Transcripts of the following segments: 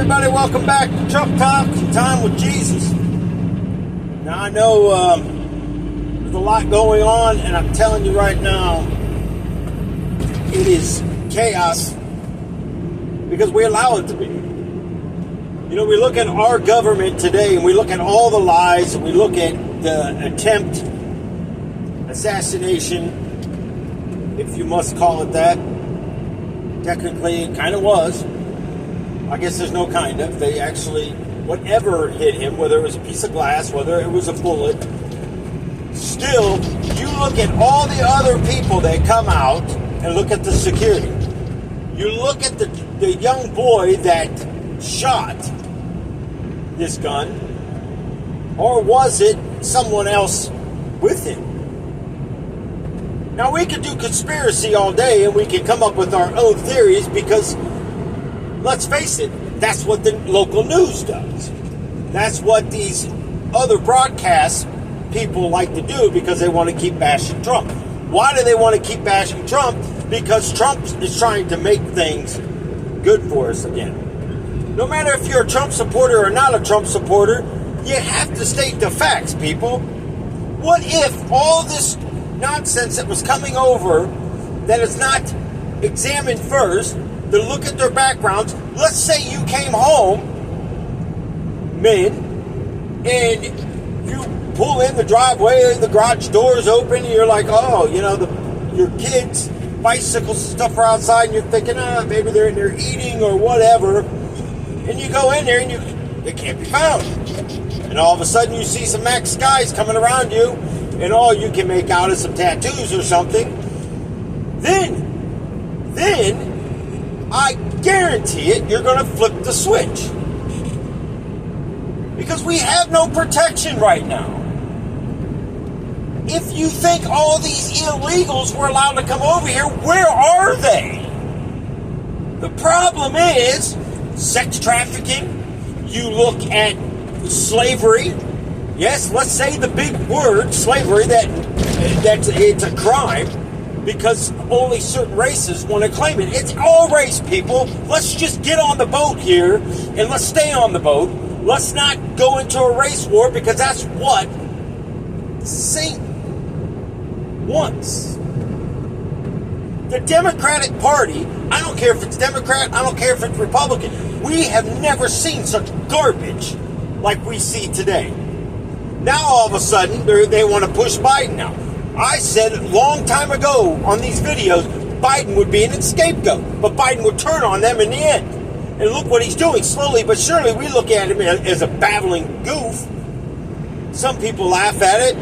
everybody, welcome back to Truck Talk, Time with Jesus. Now I know there's a lot going on, and I'm telling you right now, it is chaos because we allow it to be. You know, we look at our government today, and we look at all the lies, and we look at the attempt, assassination, if you must call it that. Technically, it kind of was. I guess there's no kind of. They actually, whatever hit him, whether it was a piece of glass, whether it was a bullet, still, you look at all the other people that come out and look at the security. You look at the young boy that shot this gun, or was it someone else with him? Now, we could do conspiracy all day, and we can come up with our own theories because, let's face it, that's what the local news does. That's what these other broadcast people like to do because they want to keep bashing Trump. Why do they want to keep bashing Trump? Because Trump is trying to make things good for us again. No matter if you're a Trump supporter or not a Trump supporter, you have to state the facts, people. What if all this nonsense that was coming over that is not examined first, to look at their backgrounds? Let's say you came home, men, and you pull in the driveway, the garage door's open, and you're like, oh, you know, your kids' bicycles and stuff are outside, and you're thinking, maybe they're in there eating or whatever, and you go in there and they can't be found. And all of a sudden you see some Max guys coming around you, and all you can make out is some tattoos or something. Then, I guarantee it, you're going to flip the switch. Because we have no protection right now. If you think all these illegals were allowed to come over here, where are they? The problem is sex trafficking. You look at slavery. Yes, let's say the big word, slavery, that's it's a crime. Because only certain races want to claim it. It's all race, people. Let's just get on the boat here and let's stay on the boat. Let's not go into a race war because that's what Satan wants. The Democratic Party, I don't care if it's Democrat, I don't care if it's Republican, we have never seen such garbage like we see today. Now all of a sudden they want to push Biden now. I said a long time ago on these videos, Biden would be an scapegoat, but Biden would turn on them in the end. And look what he's doing. Slowly but surely, we look at him as a babbling goof. Some people laugh at it.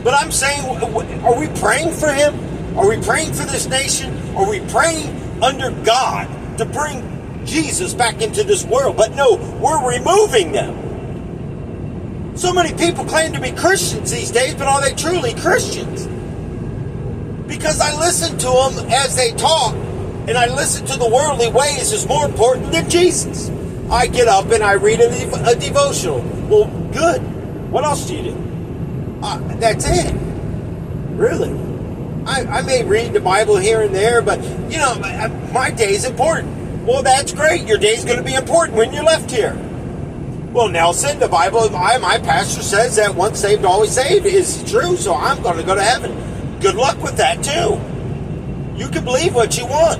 But I'm saying, are we praying for him? Are we praying for this nation? Are we praying under God to bring Jesus back into this world? But no, we're removing them. So many people claim to be Christians these days, but are they truly Christians? Because I listen to them as they talk, and I listen to the worldly ways is more important than Jesus. I get up and I read a devotional. Well, good. What else do you do? That's it. Really. I may read the Bible here and there, but, you know, my day's important. Well, that's great. Your day's going to be important when you're left here. Well, Nelson, the Bible, my pastor says that once saved, always saved is true, so I'm going to go to heaven. Good luck with that, too. You can believe what you want.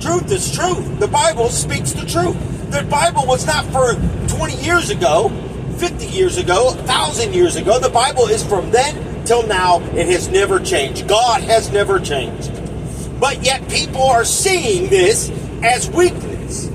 Truth is truth. The Bible speaks the truth. The Bible was not for 20 years ago, 50 years ago, 1,000 years ago. The Bible is from then till now. It has never changed. God has never changed. But yet people are seeing this as weakness.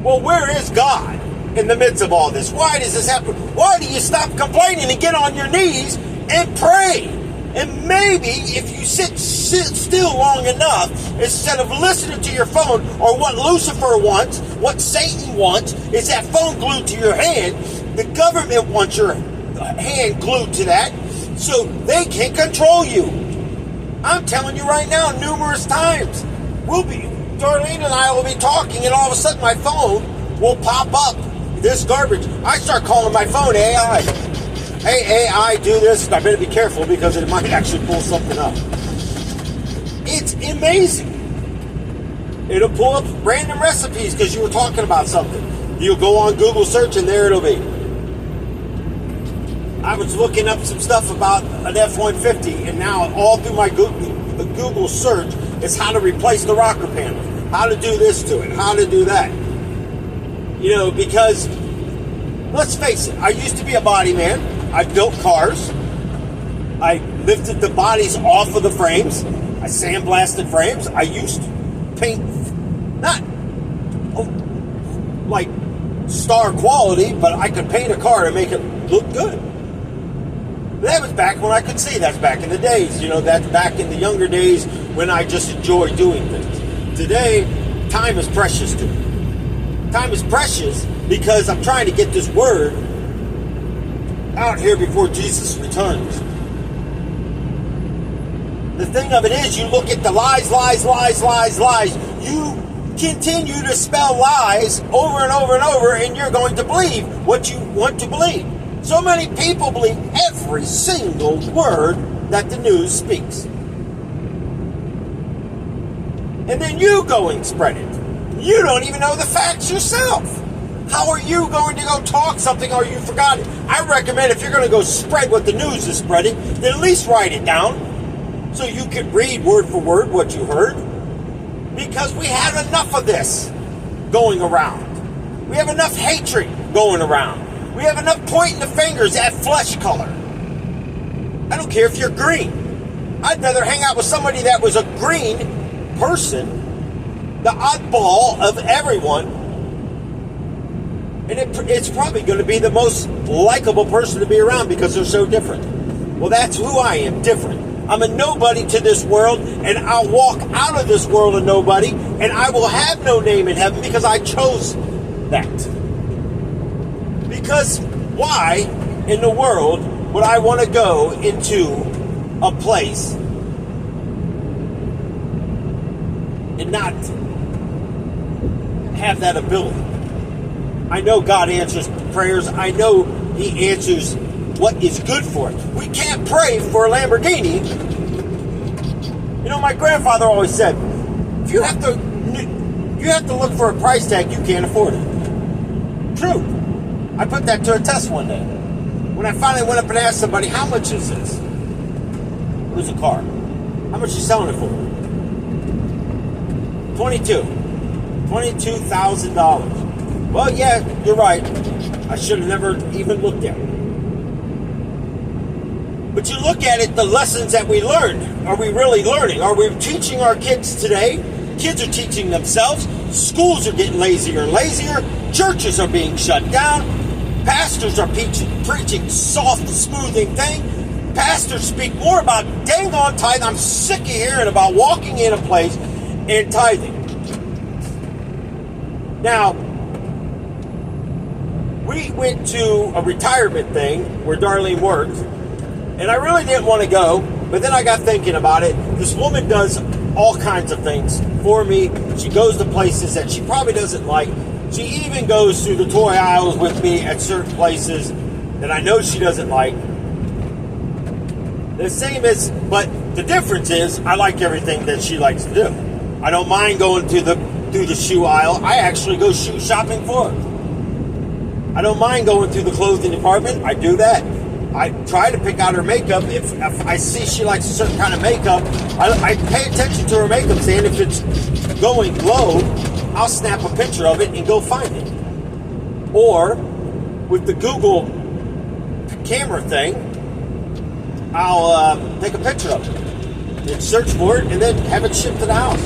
Well, where is God in the midst of all this? Why does this happen? Why do you stop complaining and get on your knees and pray? And maybe if you sit still long enough, instead of listening to your phone, or what Lucifer wants, what Satan wants, is that phone glued to your hand. The government wants your hand glued to that so they can control you. I'm telling you right now, numerous times, Darlene and I will be talking, and all of a sudden my phone will pop up this garbage. I start calling my phone AI. Hey, AI, do this. I better be careful because it might actually pull something up. It's amazing. It'll pull up random recipes because you were talking about something. You'll go on Google search and there it'll be. I was looking up some stuff about an F-150, and now all through my Google search is how to replace the rocker panel, how to do this to it, how to do that. You know, because let's face it, I used to be a body man. I built cars. I lifted the bodies off of the frames. I sandblasted frames. I used paint, not like star quality, but I could paint a car to make it look good. That was back when I could see. That's back in the days. You know, that's back in the younger days when I just enjoyed doing things. Today, time is precious to me. Time is precious because I'm trying to get this word out here before Jesus returns. The thing of it is, you look at the lies. You continue to spell lies over and over and over, and you're going to believe what you want to believe. So many people believe every single word that the news speaks. And then you go and spread it. You don't even know the facts yourself. How are you going to go talk something or you forgot it? I recommend if you're going to go spread what the news is spreading, then at least write it down so you can read word for word what you heard. Because we have enough of this going around. We have enough hatred going around. We have enough pointing the fingers at flesh color. I don't care if you're green. I'd rather hang out with somebody that was a green person, the oddball of everyone, and it's probably going to be the most likable person to be around because they're so different. Well, that's who I am, different. I'm a nobody to this world, and I'll walk out of this world a nobody, and I will have no name in heaven because I chose that. Because why in the world would I want to go into a place and not have that ability? I know God answers prayers. I know He answers what is good for us. We can't pray for a Lamborghini. You know, my grandfather always said, if you have to look for a price tag, you can't afford it. True. I put that to a test one day. When I finally went up and asked somebody, how much is this? It was a car. How much are you selling it for? $22,000. Well, yeah, you're right. I should have never even looked at it. But you look at it, the lessons that we learned. Are we really learning? Are we teaching our kids today? Kids are teaching themselves. Schools are getting lazier and lazier. Churches are being shut down. Pastors are preaching soft, smoothing thing. Pastors speak more about dang on tithing. I'm sick of hearing about walking in a place and tithing. Now, we went to a retirement thing where Darlene worked, and I really didn't want to go, but then I got thinking about it. This woman does all kinds of things for me. She goes to places that she probably doesn't like. She even goes through the toy aisles with me at certain places that I know she doesn't like. The same as, but the difference is, I like everything that she likes to do. I don't mind going through the shoe aisle. I actually go shoe shopping for her. I don't mind going through the clothing department. I do that. I try to pick out her makeup. If I see she likes a certain kind of makeup, I pay attention to her makeup, saying if it's going low, I'll snap a picture of it and go find it. Or with the Google camera thing, I'll take a picture of it and search for it and then have it shipped to the house.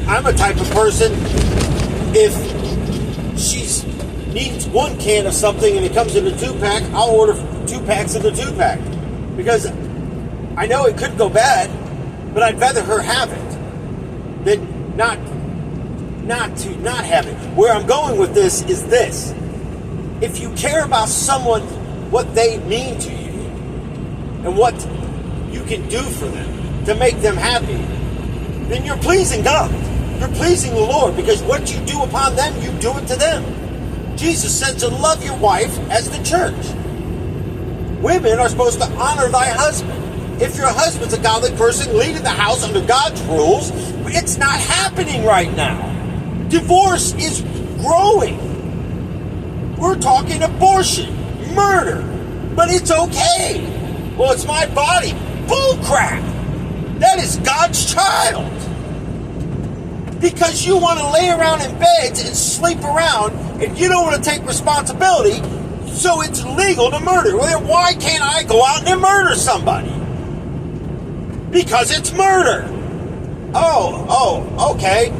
I'm a type of person, if she needs one can of something and it comes in a 2-pack, I'll order 2 packs of the 2-pack. Because I know it could go bad, but I'd rather her have it than not have it. Where I'm going with this is this. If you care about someone, what they mean to you, and what you can do for them to make them happy, then you're pleasing God. You're pleasing the Lord, because what you do upon them, you do it to them. Jesus said to love your wife as the church. Women are supposed to honor thy husband. If your husband's a godly person leading the house under God's rules, it's not happening right now. Divorce is growing. We're talking abortion, murder, but it's okay. Well, it's my body. Bull crap. That is God's child. Because you want to lay around in beds and sleep around and you don't want to take responsibility, so it's legal to murder. Well, then why can't I go out and murder somebody? Because it's murder. Oh, okay.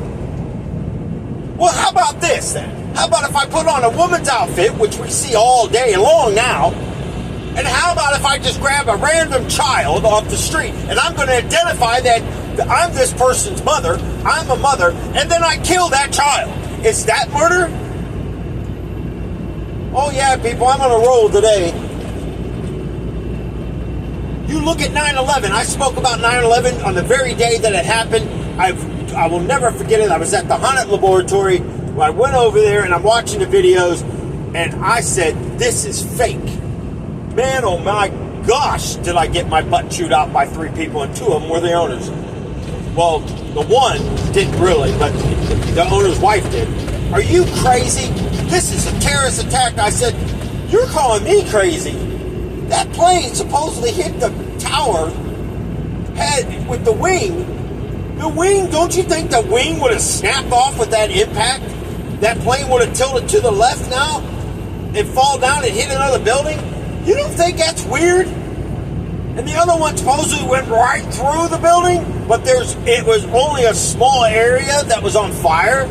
Well, how about this then? How about if I put on a woman's outfit, which we see all day long now, and how about if I just grab a random child off the street and I'm going to identify that I'm this person's mother, I'm a mother, and then I kill that child? Is that murder? Oh yeah, people, I'm on a roll today. You look at 9/11. I spoke about 9/11 on the very day that it happened. I will never forget it. I was at the Hunnit Laboratory. I went over there and I'm watching the videos and I said, this is fake. Man, oh my gosh, did I get my butt chewed out by 3 people, and 2 of them were the owners. Well, the one didn't really, but the owner's wife did. Are you crazy? This is a terrorist attack. I said, you're calling me crazy. That plane supposedly hit the tower head with the wing. The wing, don't you think the wing would have snapped off with that impact? That plane would have tilted to the left now and fall down and hit another building? You don't think that's weird? And the other one supposedly went right through the building, but it was only a small area that was on fire?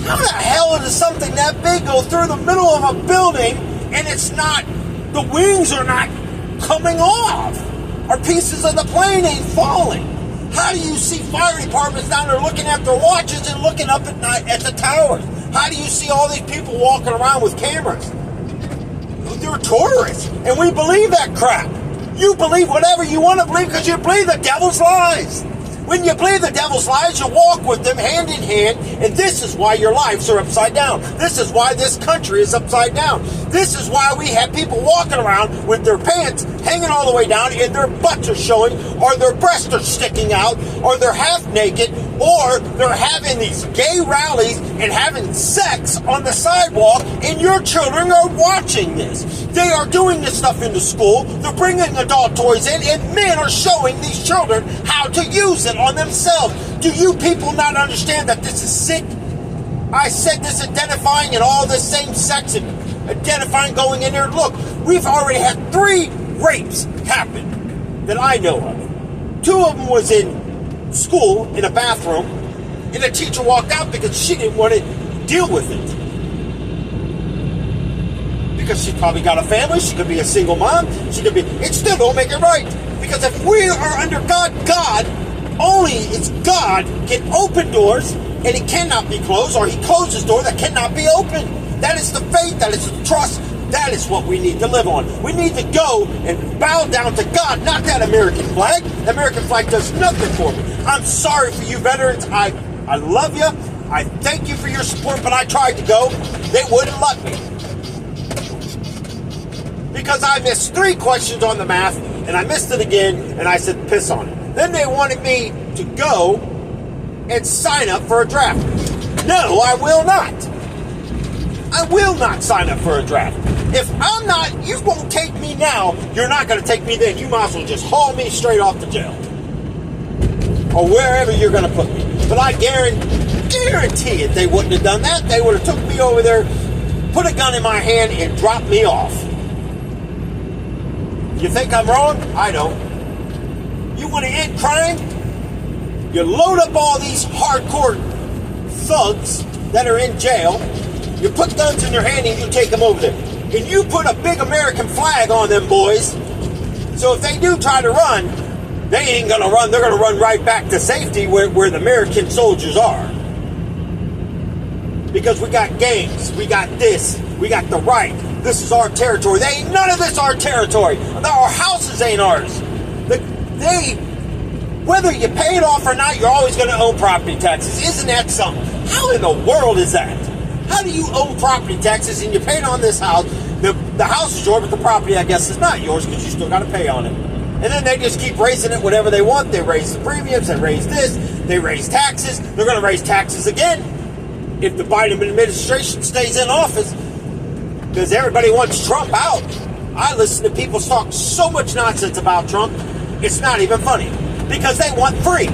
How the hell does something that big go through the middle of a building and the wings are not coming off? Or pieces of the plane ain't falling? How do you see fire departments down there looking at their watches and looking up at night at the towers? How do you see all these people walking around with cameras? They're tourists, and we believe that crap. You believe whatever you want to believe because you believe the devil's lies. When you believe the devil's lies, you walk with them hand in hand, and this is why your lives are upside down. This is why this country is upside down. This is why we have people walking around with their pants hanging all the way down and their butts are showing, or their breasts are sticking out, or they're half naked, or they're having these gay rallies and having sex on the sidewalk, and your children are watching this. They are doing this stuff in the school. They're bringing adult toys in, and men are showing these children how to use it on themselves. Do you people not understand that this is sick? I said this identifying and all this same sex and identifying going in there. Look, we've already had 3 rapes happen that I know of. 2 of them was in school in a bathroom, and the teacher walked out because she didn't want to deal with it. Because she probably got a family, she could be a single mom, it still don't make it right. Because if we are under God, only it's God can open doors and it cannot be closed, or he closes doors that cannot be opened. That is the faith, that is the trust, that is what we need to live on. We need to go and bow down to God, not that American flag. The American flag does nothing for me. I'm sorry for you veterans. I love you. I thank you for your support, but I tried to go. They wouldn't let me. Because I missed 3 questions on the math, and I missed it again, and I said, piss on it. Then they wanted me to go and sign up for a draft. No, I will not. I will not sign up for a draft. If I'm not, you won't take me now, you're not going to take me then. You might as well just haul me straight off to jail. Or wherever you're going to put me. But I guarantee it, they wouldn't have done that. They would have took me over there, put a gun in my hand, and dropped me off. You think I'm wrong? I don't. You want to end crime? You load up all these hardcore thugs that are in jail. You put guns in their hand and you take them over there. And you put a big American flag on them boys. So if they do try to run, they ain't going to run. They're going to run right back to safety where the American soldiers are. Because we got gangs. We got this. We got the right. This is our territory. None of this our territory. Our houses ain't ours. Whether you pay it off or not, you're always going to own property taxes. Isn't that something? How in the world is that? How do you own property taxes and you paid on this house? The house is yours, but the property, I guess, is not yours because you still got to pay on it. And then they just keep raising it whatever they want. They raise the premiums. They raise this. They raise taxes. They're going to raise taxes again. if the Biden administration stays in office, because everybody wants Trump out. I listen to people talk so much nonsense about Trump, it's not even funny. Because they want free.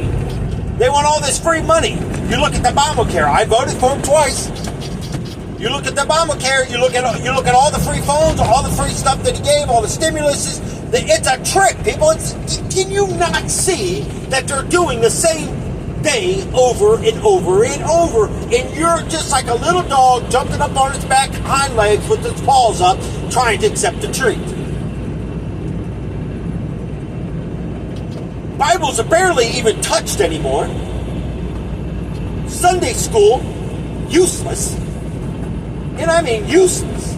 They want all this free money. You look at the Obamacare. I voted for him twice. You look at the Obamacare, you look at all the free phones, all the free stuff that he gave, all the stimuluses. It's a trick, people. Can you not see that they're doing the same thing over and over and over? And you're just like a little dog jumping up on its back hind legs with its paws up, trying to accept the treat. Bibles are barely even touched anymore. Sunday school, useless. And I mean useless.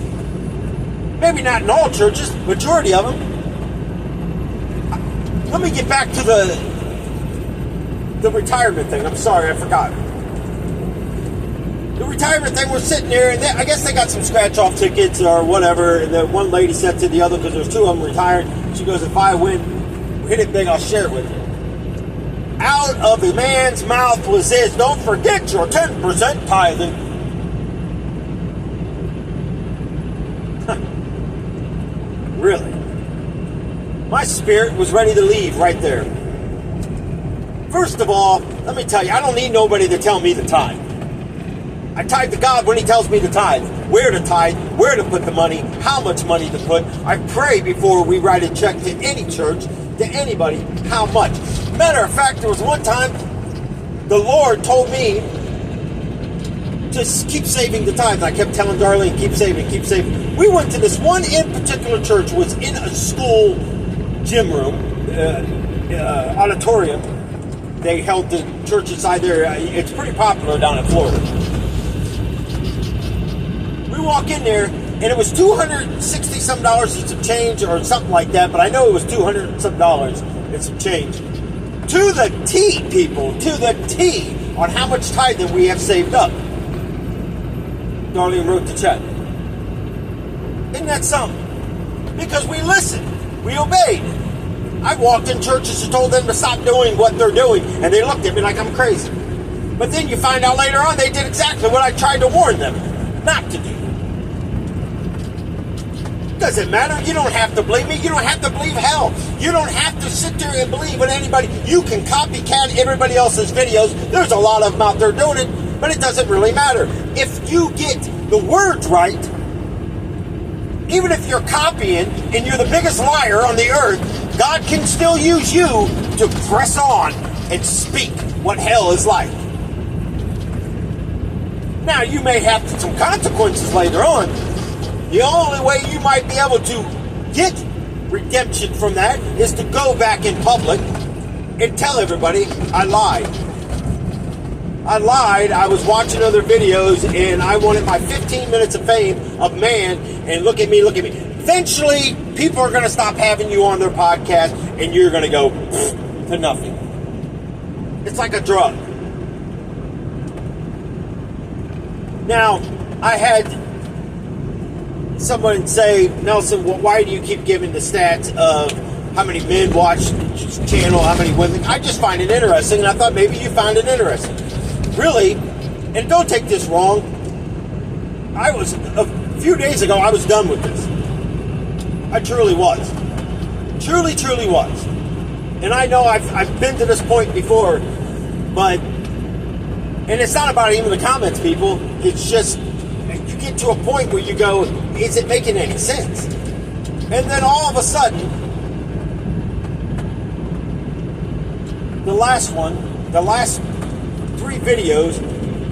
Maybe not in all churches, majority of them. Let me get back to the retirement thing. I'm sorry, I forgot. The retirement thing, we're sitting there, and I guess they got some scratch-off tickets or whatever. And the one lady said to the other, because there's two of them retired, she goes, if I hit it big, I'll share it with you. Out of the man's mouth was this: don't forget your 10% tithing. Really? My spirit was ready to leave right there. First of all, let me tell you, I don't need nobody to tell me the tithe. I tithe to God when He tells me to tithe. Where to tithe, where to put the money, how much money to put. I pray before we write a check to any church, to anybody, how much. Matter of fact, there was one time the Lord told me to keep saving the tithes. I kept telling Darlene, keep saving, keep saving. We went to this one in particular church, was in a school gym room, auditorium. They held the church inside there. It's pretty popular down in Florida. We walk in there, and it was $260-some and some change, or something like that, but I know it was $200-some and some change. To the T, people, to the T, on how much tithing we have saved up. Darlene wrote the check. Isn't that something? Because we listened. We obeyed. I walked in churches and told them to stop doing what they're doing, and they looked at me like I'm crazy. But then you find out later on they did exactly what I tried to warn them not to do. Doesn't matter. You don't have to believe me. You don't have to believe hell. You don't have to sit there and believe in anybody. You can copycat everybody else's videos. There's a lot of them out there doing it, but it doesn't really matter. If you get the words right, even if you're copying and you're the biggest liar on the earth, God can still use you to press on and speak what hell is like. Now, you may have some consequences later on. The only way you might be able to get redemption from that is to go back in public and tell everybody, I lied. I lied. I was watching other videos and I wanted my 15 minutes of fame of man, and look at me, look at me. Eventually, people are going to stop having you on their podcast and you're going to go to nothing. It's like a drug. Now, I had someone say, Nelson, why do you keep giving the stats of how many men watch the channel, how many women? I just find it interesting, and I thought maybe you find it interesting. Really, and don't take this wrong, a few days ago, I was done with this. I truly was. Truly, truly was. And I know I've been to this point before, but, and it's not about even the comments, people, it's just, you get to a point where you go, is it making any sense? And then all of a sudden, the last 3 videos,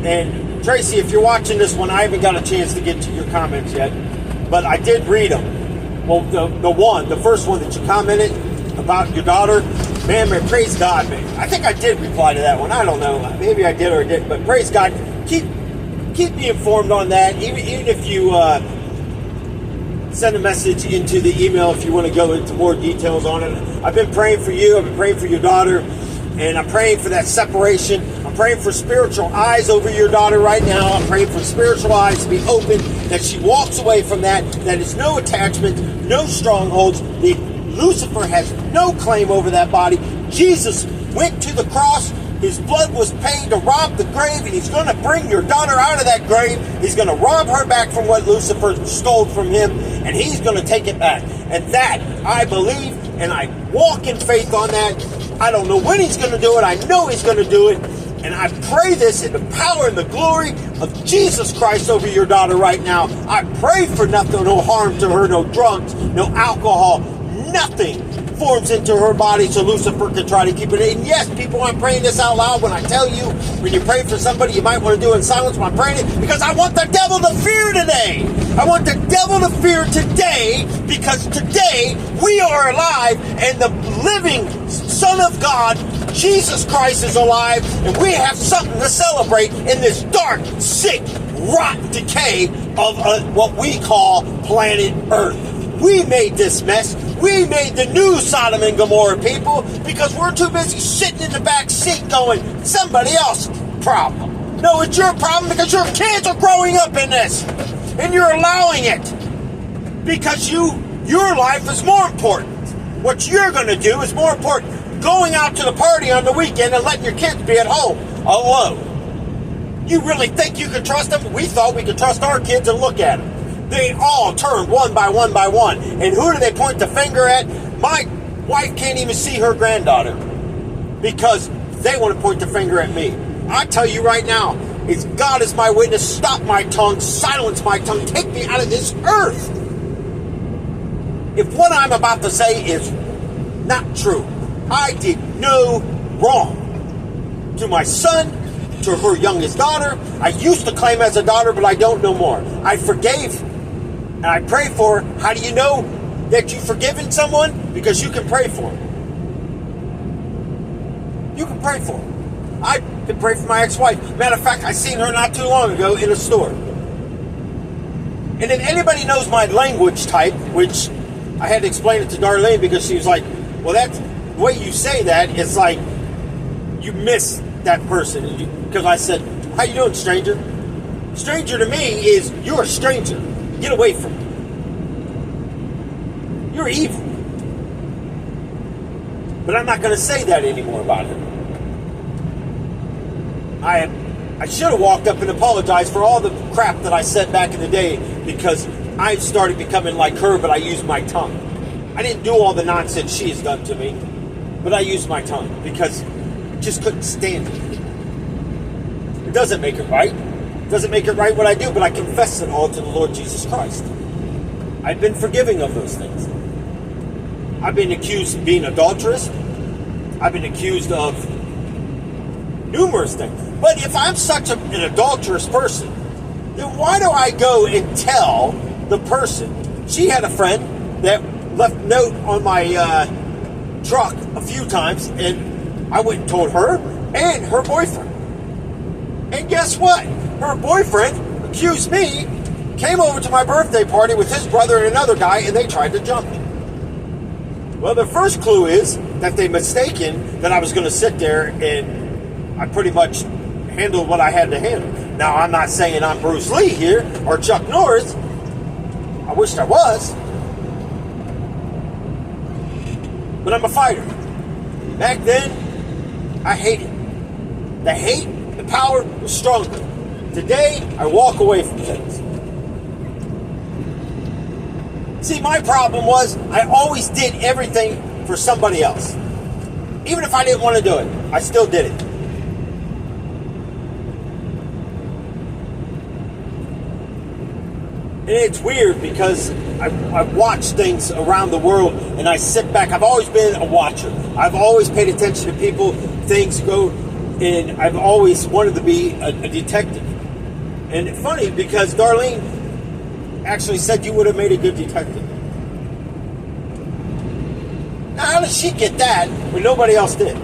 and Tracy, if you're watching this one, I haven't got a chance to get to your comments yet, but I did read them. Well, the first one that you commented about your daughter, man, praise God, man. I think I did reply to that one. I don't know. Maybe I did or I didn't, but praise God. Keep me informed on that. Even if you send a message into the email if you want to go into more details on it. I've been praying for you. I've been praying for your daughter. And I'm praying for that separation. I'm praying for spiritual eyes over your daughter right now. I'm praying for spiritual eyes to be open, that she walks away from that is no attachment, no strongholds. Lucifer has no claim over that body. Jesus went to the cross, His blood was paid to rob the grave, and he's going to bring your daughter out of that grave. He's going to rob her back from what Lucifer stole from him, and he's going to take it back. And that, I believe, and I walk in faith on that. I don't know when he's going to do it. I know he's going to do it. And I pray this in the power and the glory of Jesus Christ over your daughter right now. I pray for nothing, no harm to her, no drugs, no alcohol, nothing forms into her body so Lucifer can try to keep it in. Yes, people, I'm praying this out loud. When I tell you, when you pray for somebody, you might want to do it in silence, but I'm praying it because I want the devil to fear today. I want the devil to fear today, because today we are alive and the living Son of God, Jesus Christ, is alive, and we have something to celebrate in this dark, sick, rotten decay of what we call planet Earth. We made this mess. We made the new Sodom and Gomorrah, people, because we're too busy sitting in the back seat going, somebody else's problem. No, it's your problem because your kids are growing up in this, and you're allowing it because your life is more important. What you're going to do is more important. Going out to the party on the weekend and letting your kids be at home alone. You really think you can trust them? We thought we could trust our kids, and look at them. They all turned one by one by one. And who do they point the finger at? My wife can't even see her granddaughter because they want to point the finger at me. I tell you right now, it's God is my witness. Stop my tongue. Silence my tongue. Take me out of this earth. If what I'm about to say is not true, I did no wrong to my son, to her youngest daughter. I used to claim as a daughter, but I don't no more. I forgave, and I pray for her. How do you know that you've forgiven someone? Because you can pray for them. You can pray for them. I can pray for my ex-wife. Matter of fact, I seen her not too long ago in a store. And if anybody knows my language type, which I had to explain it to Darlene because she was like, well, that's the way you say that, it's like you miss that person. Because I said, how you doing, stranger? Stranger to me is, you're a stranger. Get away from me. You're evil. But I'm not going to say that anymore about her. I should have walked up and apologized for all the crap that I said back in the day, because I started becoming like her, but I used my tongue. I didn't do all the nonsense she has done to me, but I used my tongue because I just couldn't stand it. It doesn't make it right. It doesn't make it right what I do, but I confess it all to the Lord Jesus Christ. I've been forgiving of those things. I've been accused of being adulterous. I've been accused of numerous things. But if I'm such an adulterous person, then why do I go and tell the person? She had a friend that left a note on my truck a few times, and I went and told her and her boyfriend. And guess what? Her boyfriend accused me, came over to my birthday party with his brother and another guy, and they tried to jump me. Well, the first clue is that they mistaken that I was going to sit there, and I pretty much handled what I had to handle. Now, I'm not saying I'm Bruce Lee here or Chuck Norris. I wish I was. But I'm a fighter. Back then, I hated. The hate, the power was stronger. Today, I walk away from things. See, my problem was I always did everything for somebody else. Even if I didn't want to do it, I still did it. And it's weird because I watch things around the world and I sit back. I've always been a watcher. I've always paid attention to people, things go, and I've always wanted to be a detective. And it's funny because Darlene actually said you would have made a good detective. Now, how did she get that when nobody else did?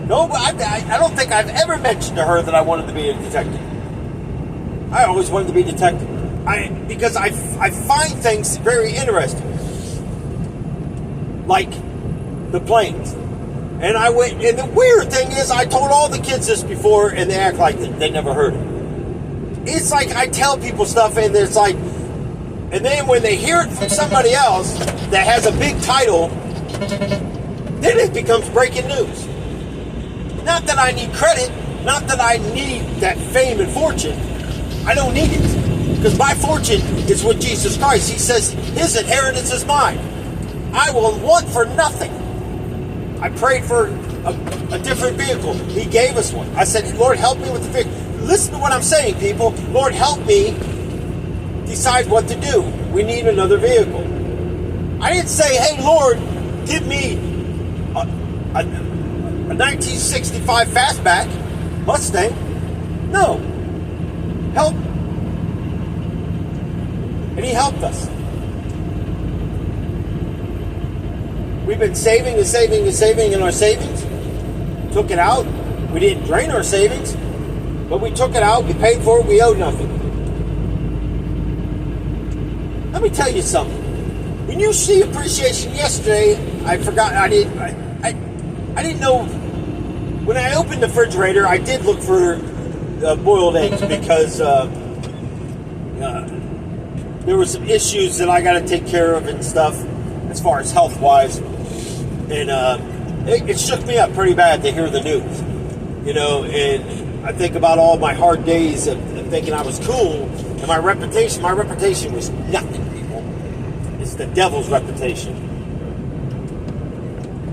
No, I don't think I've ever mentioned to her that I wanted to be a detective. I always wanted to be a detective. Because I find things very interesting. Like the planes. And I went, and the weird thing is, I told all the kids this before, and they act like they never heard it. It's like I tell people stuff, and it's like, and then when they hear it from somebody else that has a big title, then it becomes breaking news. Not that I need credit, not that I need that fame and fortune. I don't need it. Because my fortune is with Jesus Christ. He says, his inheritance is mine. I will want for nothing. I prayed for a different vehicle. He gave us one. I said, Lord, help me with the vehicle. Listen to what I'm saying, people. Lord, help me decide what to do. We need another vehicle. I didn't say, hey, Lord, give me a 1965 Fastback Mustang. No. Help. And he helped us. We've been saving and saving and saving in our savings. Took it out. We didn't drain our savings, but we took it out. We paid for it. We owed nothing. Let me tell you something. When you see appreciation yesterday, I forgot. I didn't know. When I opened the refrigerator, I did look for boiled eggs because there were some issues that I got to take care of and stuff as far as health wise, and it shook me up pretty bad to hear the news, and I think about all my hard days of thinking I was cool, and my reputation was nothing, people. It's the devil's reputation.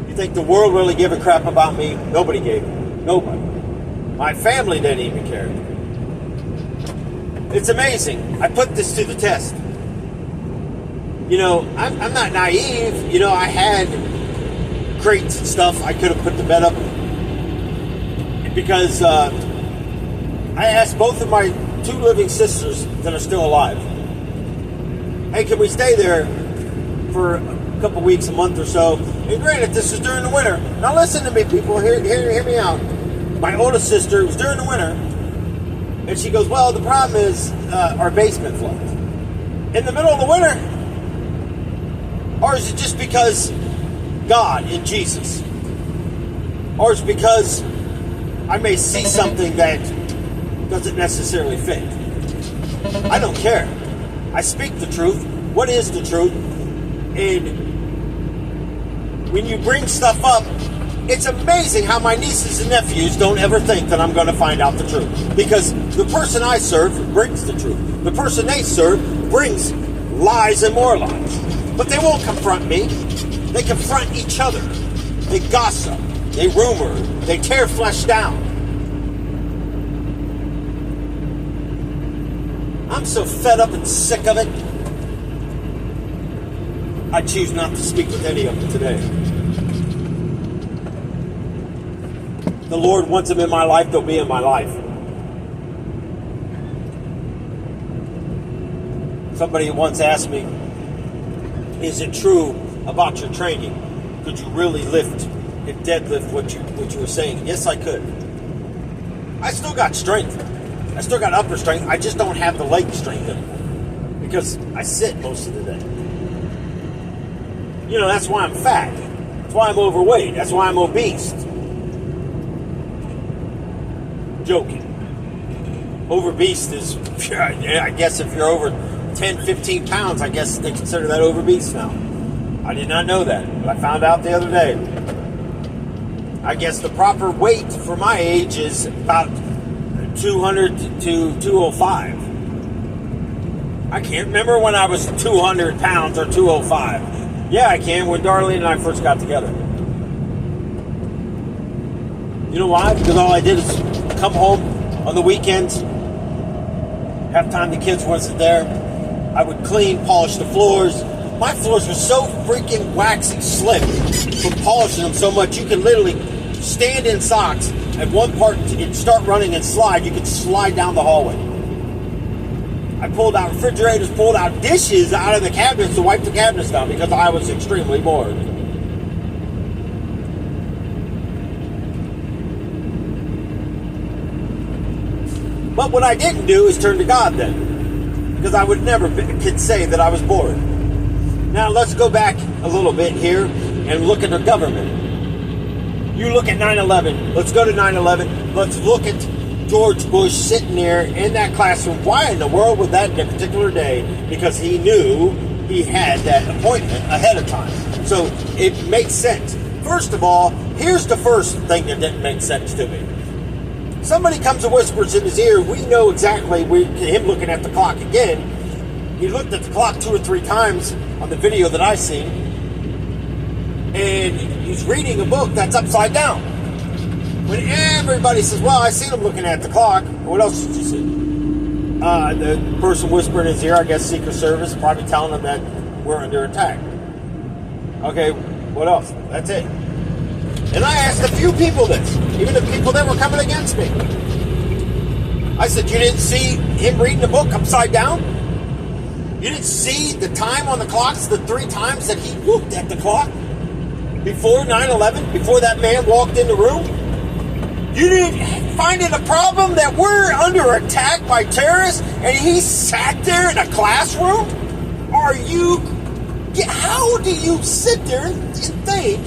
You think the world really gave a crap about me? Nobody gave it. Nobody. My family didn't even care. It's amazing. I put this to the test. I'm not naive. I had crates and stuff I could have put the bed up because I asked both of my 2 living sisters that are still alive, hey, can we stay there for a couple weeks, a month or so? And granted, this is during the winter. Now listen to me, people. Hear me out. My oldest sister, it was during the winter, and she goes, well, the problem is our basement floods. In the middle of the winter? Or is it just because God and Jesus? Or is it because I may see something that doesn't necessarily fit? I don't care. I speak the truth. What is the truth? And when you bring stuff up, it's amazing how my nieces and nephews don't ever think that I'm going to find out the truth. Because the person I serve brings the truth. The person they serve brings lies and more lies. But they won't confront me. They confront each other. They gossip. They rumor. They tear flesh down. I'm so fed up and sick of it. I choose not to speak with any of them today. The Lord wants them in my life, they'll be in my life. Somebody once asked me, is it true about your training? Could you really lift and deadlift what you were saying? Yes, I could. I still got strength. I still got upper strength. I just don't have the leg strength anymore because I sit most of the day. That's why I'm fat. That's why I'm overweight. That's why I'm obese. Joking. Overbeast is, I guess if you're over 10, 15 pounds, I guess they consider that overbeast now. I did not know that, but I found out the other day. I guess the proper weight for my age is about 200 to 205. I can't remember when I was 200 pounds or 205. Yeah, I can, when Darlene and I first got together. You know why? Because all I did is come home on the weekends. Half time the kids wasn't there. I would clean, polish the floors. My floors were so freaking waxy slick from polishing them so much you can literally stand in socks at one part and start running and slide. You could slide down the hallway. I pulled out refrigerators, pulled out dishes out of the cabinets to wipe the cabinets down because I was extremely bored. But what I didn't do is turn to God then, because I would never could say that I was bored. Now let's go back a little bit here and look at the government. You look at 9/11. Let's go to 9/11. Let's look at George Bush sitting there in that classroom. Why in the world would that particular day? Because he knew he had that appointment ahead of time. So it makes sense. First of all, here's the first thing that didn't make sense to me. Somebody comes and whispers in his ear. We know exactly, him looking at the clock again. He looked at the clock 2 or 3 times on the video that I seen. And he's reading a book that's upside down. When everybody says, well, I seen him looking at the clock. What else did you see? The person whispered in his ear, I guess Secret Service, probably telling him that we're under attack. Okay, what else? That's it. And I asked a few people this, even the people that were coming against me. I said, you didn't see him reading the book upside down? You didn't see the time on the clocks, the 3 times that he looked at the clock before 9/11, before that man walked in the room? You didn't find it a problem that we're under attack by terrorists and he sat there in a classroom? How do you sit there and think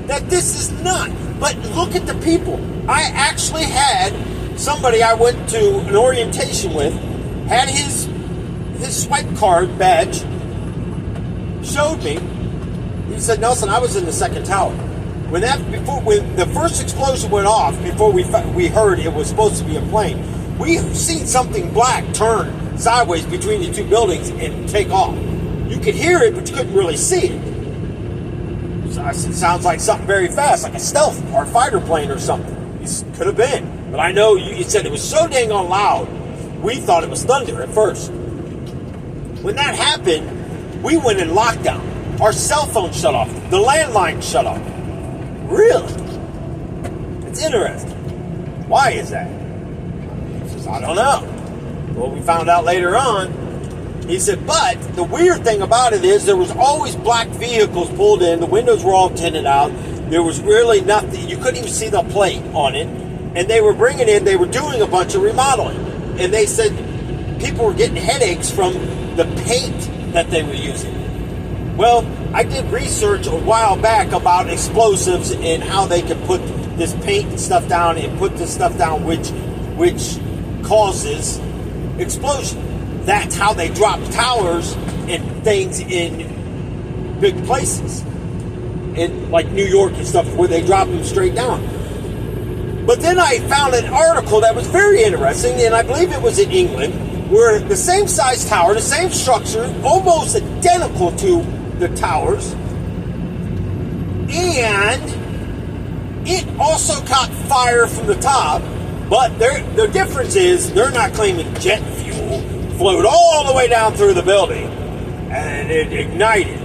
that this is not? But look at the people. I actually had somebody I went to an orientation with, had his swipe card badge, showed me. He said, Nelson, I was in the second tower. When the first explosion went off, before we heard it was supposed to be a plane, we seen something black turn sideways between the 2 buildings and take off. You could hear it, but you couldn't really see it. So I said, sounds like something very fast, like a stealth or a fighter plane or something. It could have been. But I know you said it was so dang on loud, we thought it was thunder at first. When that happened, we went in lockdown. Our cell phone shut off. The landline shut off. Really? It's interesting. Why is that? He says, I don't know. Well, we found out later on. He said, but the weird thing about it is there was always black vehicles pulled in. The windows were all tinted out. There was really nothing. You couldn't even see the plate on it. And they were they were doing a bunch of remodeling. And they said people were getting headaches from the paint that they were using. Well, I did research a while back about explosives and how they could put this paint and stuff down and put this stuff down which causes explosion. That's how they drop towers and things in big places. In like New York and stuff where they drop them straight down. But then I found an article that was very interesting, and I believe it was in England, where the same size tower, the same structure, almost identical to the towers, and it also caught fire from the top, but the difference is they're not claiming jet fuel flowed all the way down through the building and it ignited.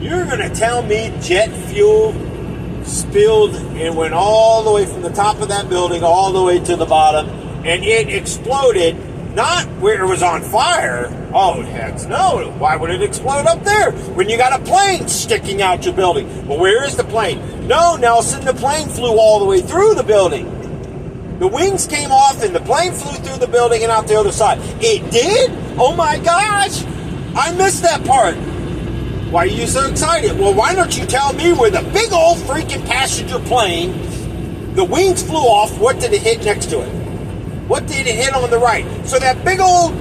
You're going to tell me jet fuel spilled and went all the way from the top of that building all the way to the bottom, and it exploded, not where it was on fire. Oh, heck no. Why would it explode up there when you got a plane sticking out your building? Well, where is the plane? No, Nelson, the plane flew all the way through the building. The wings came off and the plane flew through the building and out the other side. It did? Oh my gosh. I missed that part. Why are you so excited? Well, why don't you tell me where the big old freaking passenger plane, the wings flew off, what did it hit next to it? What did it hit on the right? So that big old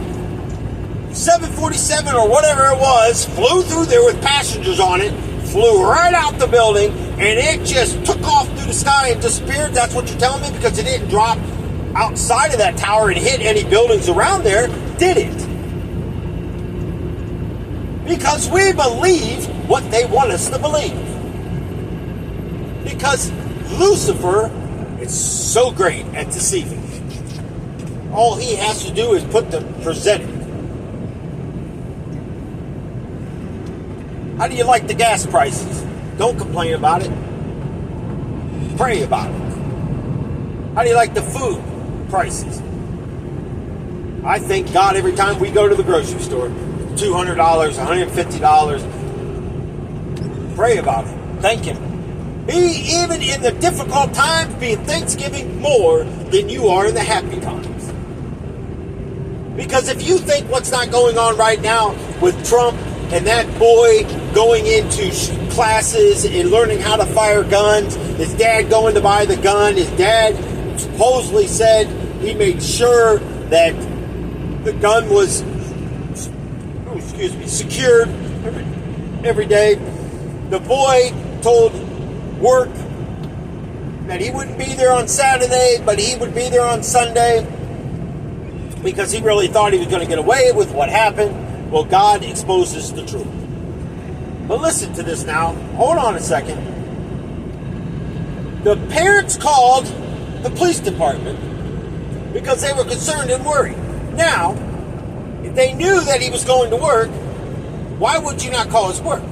747 or whatever it was flew through there with passengers on it, flew right out the building, and it just took off through the sky and disappeared. That's what you're telling me? Because it didn't drop outside of that tower and hit any buildings around there, did it? Because we believe what they want us to believe. Because Lucifer is so great at deceiving. All he has to do is present it. How do you like the gas prices? Don't complain about it. Pray about it. How do you like the food prices? I thank God every time we go to the grocery store. $200, $150. Pray about it. Thank Him. Even in the difficult times, be thanksgiving more than you are in the happy times. Because if you think what's not going on right now with Trump and that boy going into classes and learning how to fire guns, his dad going to buy the gun, his dad supposedly said he made sure that the gun was secured every day. The boy told work that he wouldn't be there on Saturday, but he would be there on Sunday because he really thought he was going to get away with what happened. Well, God exposes the truth. But listen to this now. Hold on a second. The parents called the police department because they were concerned and worried. Now, if they knew that he was going to work, why would you not call his work?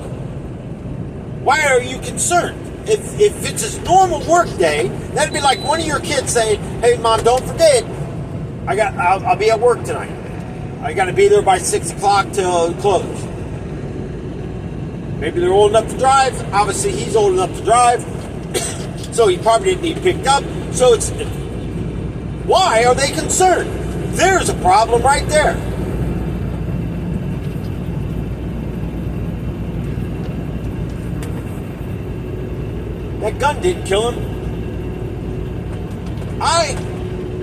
Why are you concerned? If it's his normal work day, that'd be like one of your kids saying, "Hey, Mom, don't forget, I'll be at work tonight. I got to be there by 6 o'clock till close." Maybe they're old enough to drive. Obviously, he's old enough to drive, so he probably didn't need picked up. So it's, why are they concerned? There's a problem right there. That gun didn't kill him. I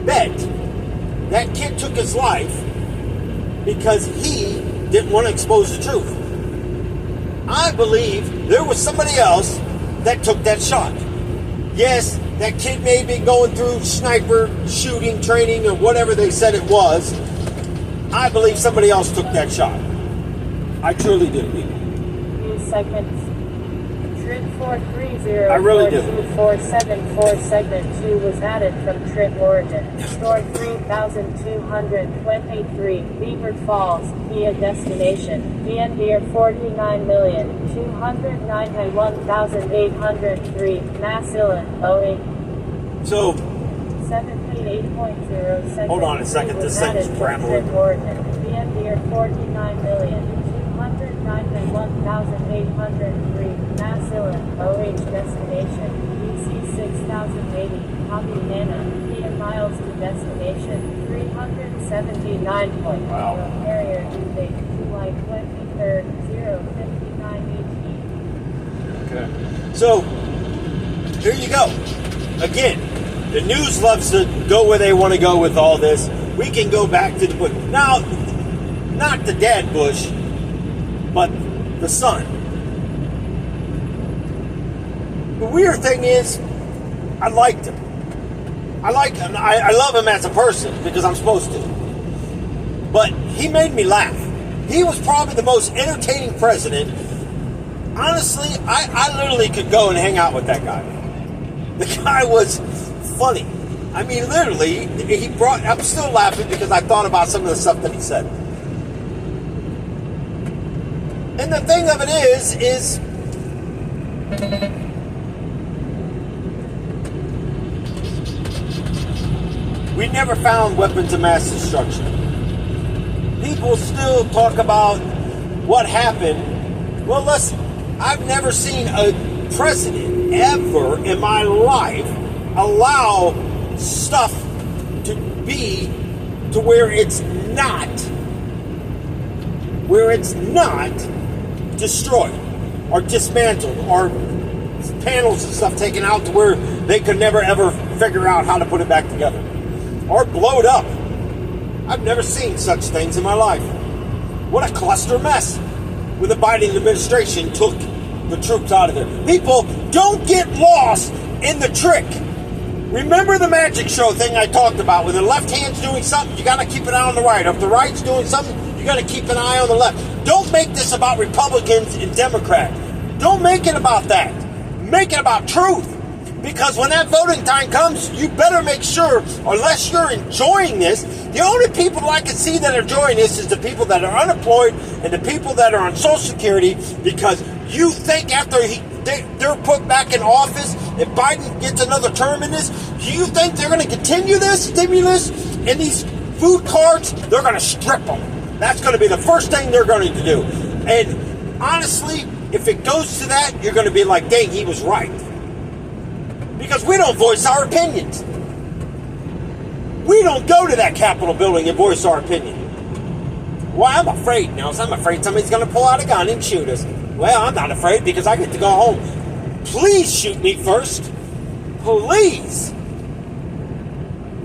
bet that kid took his life because he didn't want to expose the truth. I believe there was somebody else that took that shot. Yes, that kid may be going through sniper shooting training or whatever they said it was. I believe somebody else took that shot. I truly do. Few seconds. Trip 430. I really do. 474 segment 2 was added from Trip Origin. Store 3223. Beaver Falls, via destination. VNDR 49,291,803. Massillon, Boeing. So, 788.0 segment hold on a second, this thing's rambling. Trip Origin. VNDR 49,291,803. Massillon, OH destination, DC 6080, copy Nana, via miles to destination, 379 point. Wow. Carrier due date, July 23rd, 059 okay. So, here you go. Again, the news loves to go where they want to go with all this. We can go back to the Bush. Now, not the dad Bush, but the son. The weird thing is, I liked him. I love him as a person because I'm supposed to. But he made me laugh. He was probably the most entertaining president. Honestly, I literally could go and hang out with that guy. The guy was funny. I mean, literally, I'm still laughing because I thought about some of the stuff that he said. And the thing of it is we never found weapons of mass destruction. People still talk about what happened. Well, listen, I've never seen a president ever in my life allow stuff to be to where it's not destroyed or dismantled or panels and stuff taken out to where they could never ever figure out how to put it back together or blow it up. I've never seen such things in my life. What a cluster mess when the Biden administration took the troops out of there. People, don't get lost in the trick. Remember the magic show thing I talked about? When the left hand's doing something, you got to keep an eye on the right. If the right's doing something, you got to keep an eye on the left. Don't make this about Republicans and Democrats. Don't make it about that. Make it about truth. Because when that voting time comes, you better make sure, unless you're enjoying this, the only people I can see that are enjoying this is the people that are unemployed and the people that are on Social Security, because you think after they're put back in office, if Biden gets another term in this, do you think they're going to continue this stimulus and these food cards? They're going to strip them. That's going to be the first thing they're going to do. And honestly, if it goes to that, you're going to be like, dang, he was right. Because we don't voice our opinions. We don't go to that Capitol building and voice our opinion. Well, I'm afraid now. I'm afraid somebody's going to pull out a gun and shoot us. Well, I'm not afraid because I get to go home. Please shoot me first. Please.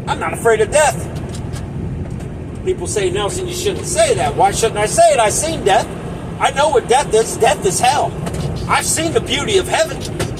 I'm not afraid of death. People say, Nelson, you shouldn't say that. Why shouldn't I say it? I've seen death. I know what death is. Death is hell. I've seen the beauty of heaven.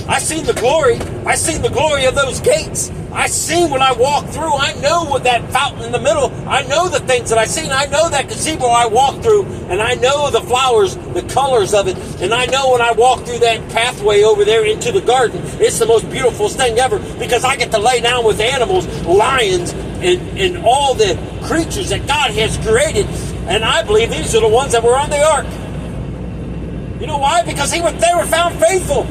I've seen the glory. I've seen the glory of those gates. I've seen when I walk through. I know with that fountain in the middle. I know the things that I've seen. I know that gazebo I walk through, and I know the flowers, the colors of it. And I know when I walk through that pathway over there into the garden, it's the most beautiful thing ever, because I get to lay down with animals, lions, and all the creatures that God has created. And I believe these are the ones that were on the ark. You know why? Because they were found faithful.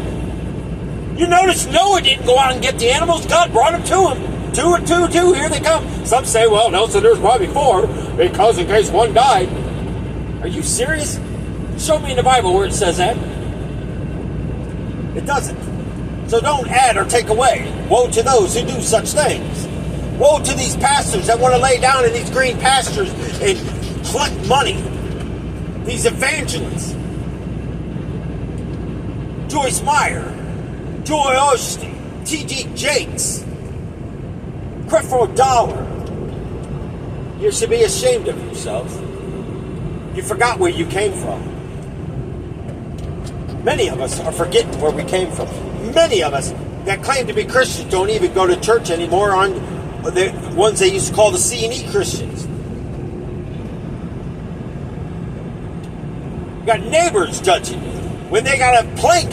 You notice Noah didn't go out and get the animals. God brought them to him. Two, here they come. Some say, well, no, so there's probably 4, because in case one died. Are you serious? Show me in the Bible where it says that. It doesn't. So don't add or take away. Woe to those who do such things. Woe to these pastors that want to lay down in these green pastures and collect money. These evangelists. Joyce Meyer, Joy Osteen, T.D. Jakes, Creflo Dollar. You should be ashamed of yourself. You forgot where you came from. Many of us are forgetting where we came from. Many of us that claim to be Christians don't even go to church anymore, on the ones they used to call the C&E Christians. You got neighbors judging you when they got a plank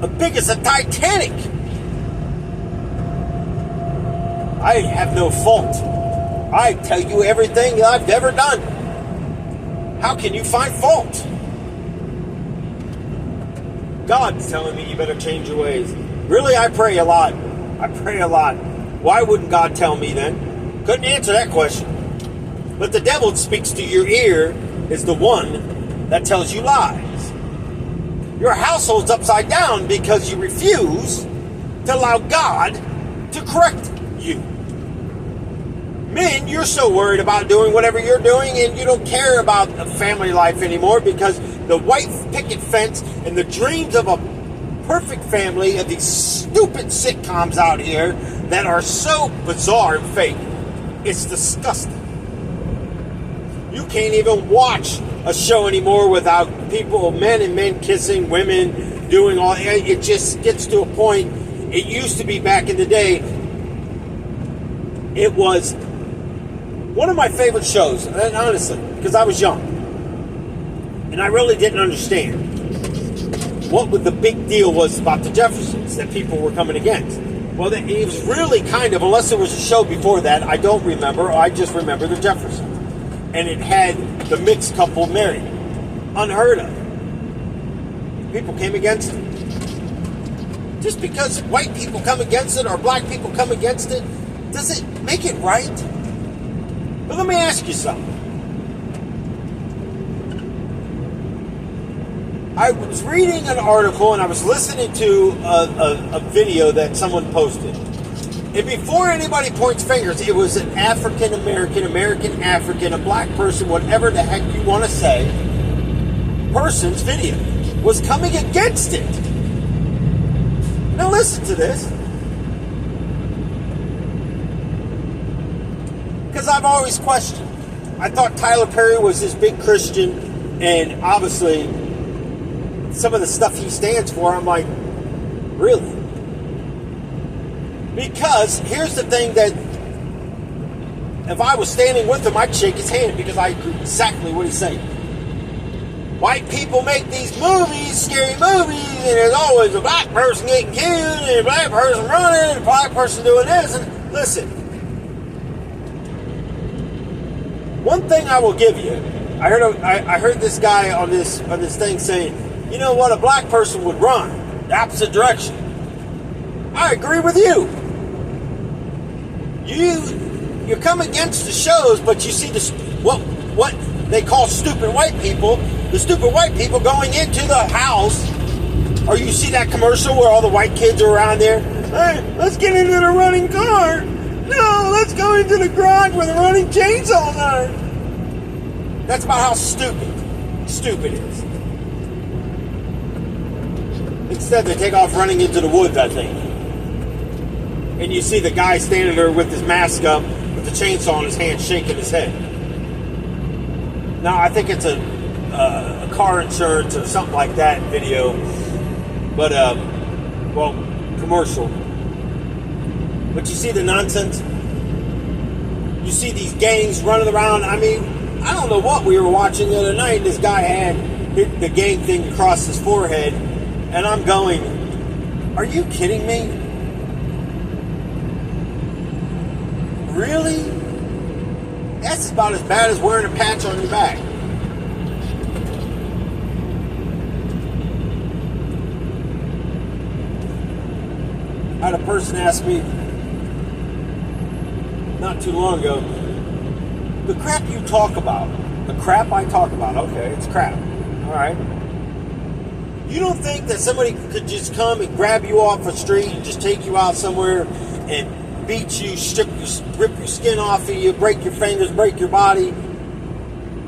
as big as a Titanic. I have no fault. I tell you everything I've ever done. How can you find fault? God's telling me you better change your ways. Really, I pray a lot. I pray a lot. Why wouldn't God tell me then? Couldn't answer that question. But the devil speaks to your ear is the one that tells you lies. Your household's upside down because you refuse to allow God to correct you. Men, you're so worried about doing whatever you're doing, and you don't care about a family life anymore, because the white picket fence and the dreams of a perfect family of these stupid sitcoms out here that are so bizarre and fake. It's disgusting. You can't even watch a show anymore without people, men and men kissing, women doing all. It just gets to a point. It used to be back in the day. It was one of my favorite shows, and honestly, because I was young, and I really didn't understand what the big deal was about the Jeffersons that people were coming against. Well, it was really kind of, unless there was a show before that, I don't remember. I just remember the Jeffersons. And it had the mixed couple married. Unheard of. People came against it. Just because white people come against it or black people come against it, does it make it right? But let me ask you something. I was reading an article and I was listening to a video that someone posted. And before anybody points fingers, it was an African-American, American-African, a black person, whatever the heck you want to say, person's video was coming against it. Now listen to this. Because I've always questioned. I thought Tyler Perry was this big Christian, and obviously some of the stuff he stands for, I'm like, really? Because here's the thing, that if I was standing with him, I'd shake his hand, because I agree exactly what he's saying. White people make these movies, scary movies, and there's always a black person getting killed, and a black person running, and a black person doing this. And listen, one thing I will give you, I heard this guy on this thing saying, you know what, a black person would run the opposite direction. I agree with you. You come against the shows, but you see what they call stupid white people. The stupid white people going into the house, or you see that commercial where all the white kids are around there. Hey, let's get into the running car. No, let's go into the garage where the running chainsaws are. That's about how stupid it is. Instead, they take off running into the woods, I think. And you see the guy standing there with his mask up, with the chainsaw in his hand, shaking his head. Now, I think it's a car insurance or something like that video. But, well, commercial. But you see the nonsense? You see these gangs running around. I mean, I don't know what we were watching the other night. This guy had the gang thing across his forehead. And I'm going, are you kidding me? Really? That's about as bad as wearing a patch on your back. I had a person ask me not too long ago, the crap you talk about, the crap I talk about, okay, it's crap, all right. You don't think that somebody could just come and grab you off the street and just take you out somewhere and beat you, rip your skin off of you, break your fingers, break your body?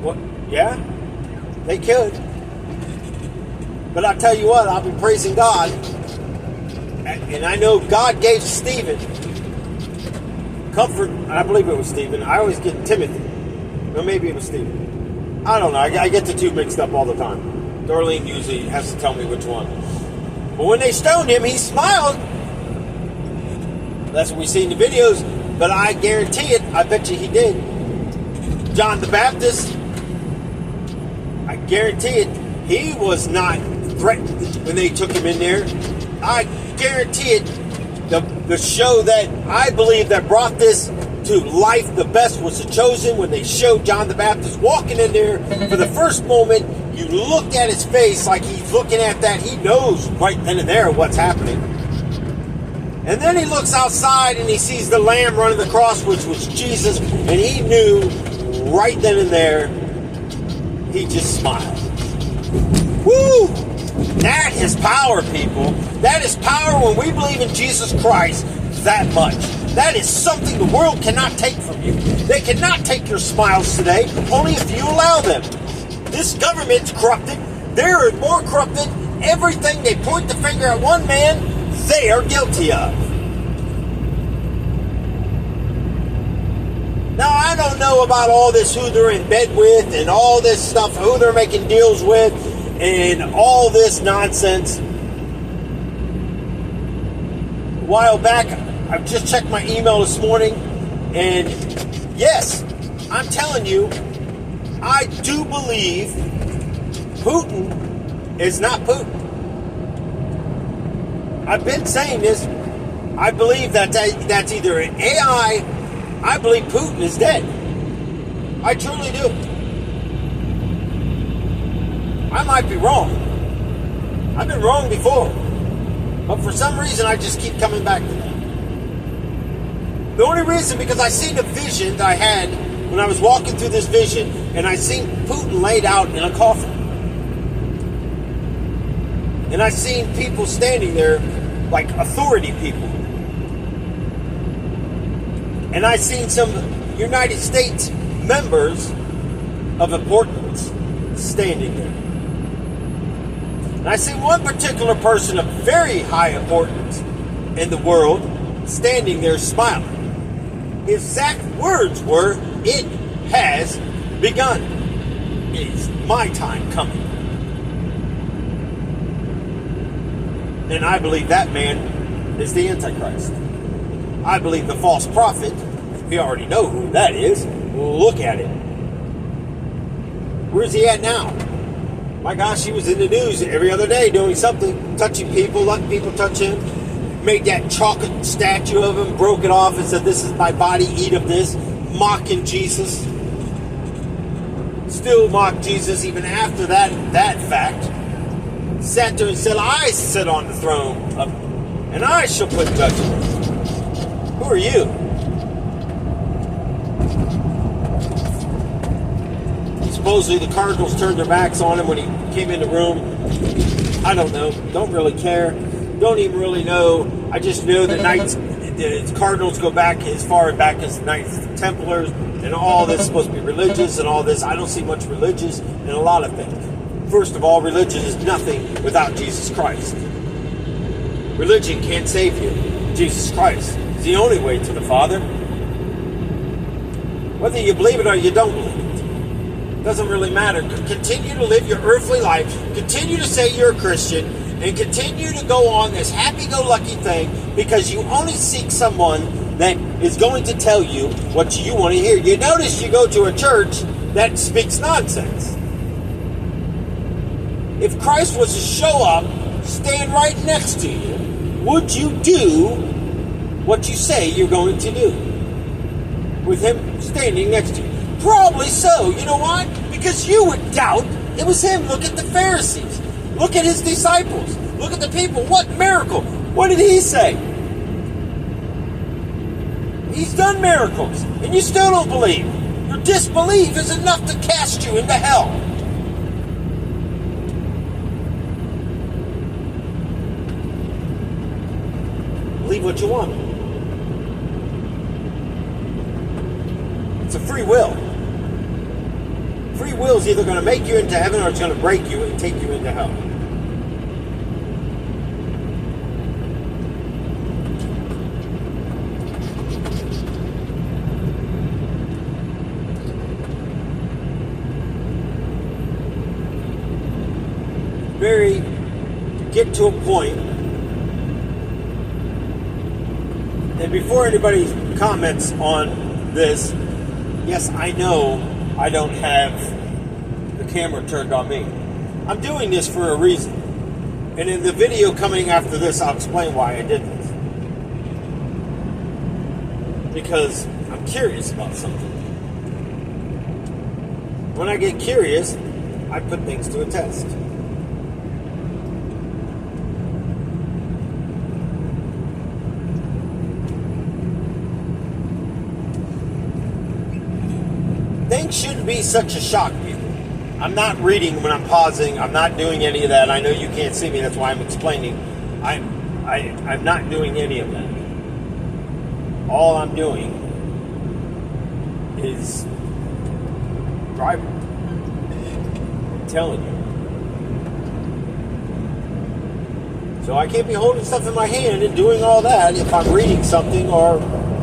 What? Yeah, they could. But I tell you what, I'll be praising God. And I know God gave Stephen comfort. I believe it was Stephen. I always get Timothy. Or maybe it was Stephen. I don't know. I get the two mixed up all the time. Darlene usually has to tell me which one. But when they stoned him, he smiled. That's what we see in the videos. But I guarantee it, I bet you he did. John the Baptist, I guarantee it, he was not threatened when they took him in there. I guarantee it, the show that I believe that brought this to life the best was The Chosen, when they showed John the Baptist walking in there. For the first moment, you looked at his face like he's looking at that. He knows right then and there what's happening. And then he looks outside and he sees the lamb running across, which was Jesus, and he knew right then and there, he just smiled. Woo! That is power, people. That is power when we believe in Jesus Christ that much. That is something the world cannot take from you. They cannot take your smiles today, only if you allow them. This government's corrupted. They're more corrupted. Everything they point the finger at one man, they are guilty of. Now, I don't know about all this, who they're in bed with and all this stuff, who they're making deals with and all this nonsense. A while back, I just checked my email this morning, and yes, I'm telling you, I do believe Putin is not Putin. I've been saying this. I believe that that's either an AI. I believe Putin is dead. I truly do. I might be wrong. I've been wrong before. But for some reason, I just keep coming back to that. The only reason, because I seen the vision that I had when I was walking through this vision, and I seen Putin laid out in a coffin. And I seen people standing there like authority people. And I seen some United States members of importance standing there. And I seen one particular person of very high importance in the world standing there smiling. His exact words were, "It has begun. It is my time coming." And I believe that man is the Antichrist. I believe the false prophet, we already know who that is. Look at it. Where's he at now? My gosh, he was in the news every other day doing something, touching people, letting people touch him. Made that chocolate statue of him, broke it off and said, "This is my body, eat of this," mocking Jesus. Still mocked Jesus even after that fact. Sat there and said, "I sit on the throne, and I shall put judgment." Who are you? Supposedly the Cardinals turned their backs on him when he came in the room. I don't know. Don't really care. Don't even really know. I just know that the Cardinals go back as far back as the Knights Templars, and all this is supposed to be religious and all this. I don't see much religious in a lot of things. First of all, religion is nothing without Jesus Christ. Religion can't save you. Jesus Christ is the only way to the Father. Whether you believe it or you don't believe it, doesn't really matter. Continue to live your earthly life. Continue to say you're a Christian. and continue to go on this happy-go-lucky thing because you only seek someone that is going to tell you what you want to hear. You notice you go to a church that speaks nonsense. If Christ was to show up, stand right next to you, would you do what you say you're going to do? With him standing next to you? Probably so. You know why? Because you would doubt it was him. Look at the Pharisees. Look at his disciples. Look at the people. What miracle? What did he say? He's done miracles, and you still don't believe. Your disbelief is enough to cast you into hell. Believe what you want. It's a free will. Free will is either going to make you into heaven or it's going to break you and take you into hell. Get to a point, and before anybody comments on this, yes, I know I don't have the camera turned on me. I'm doing this for a reason, and in the video coming after this, I'll explain why I did this. Because I'm curious about something. When I get curious, I put things to a test. Things shouldn't be such a shock, people. I'm not reading when I'm pausing. I'm not doing any of that. I know you can't see me. That's why I'm explaining. I'm not doing any of that. All I'm doing is driving. I'm telling you. So I can't be holding stuff in my hand and doing all that if I'm reading something or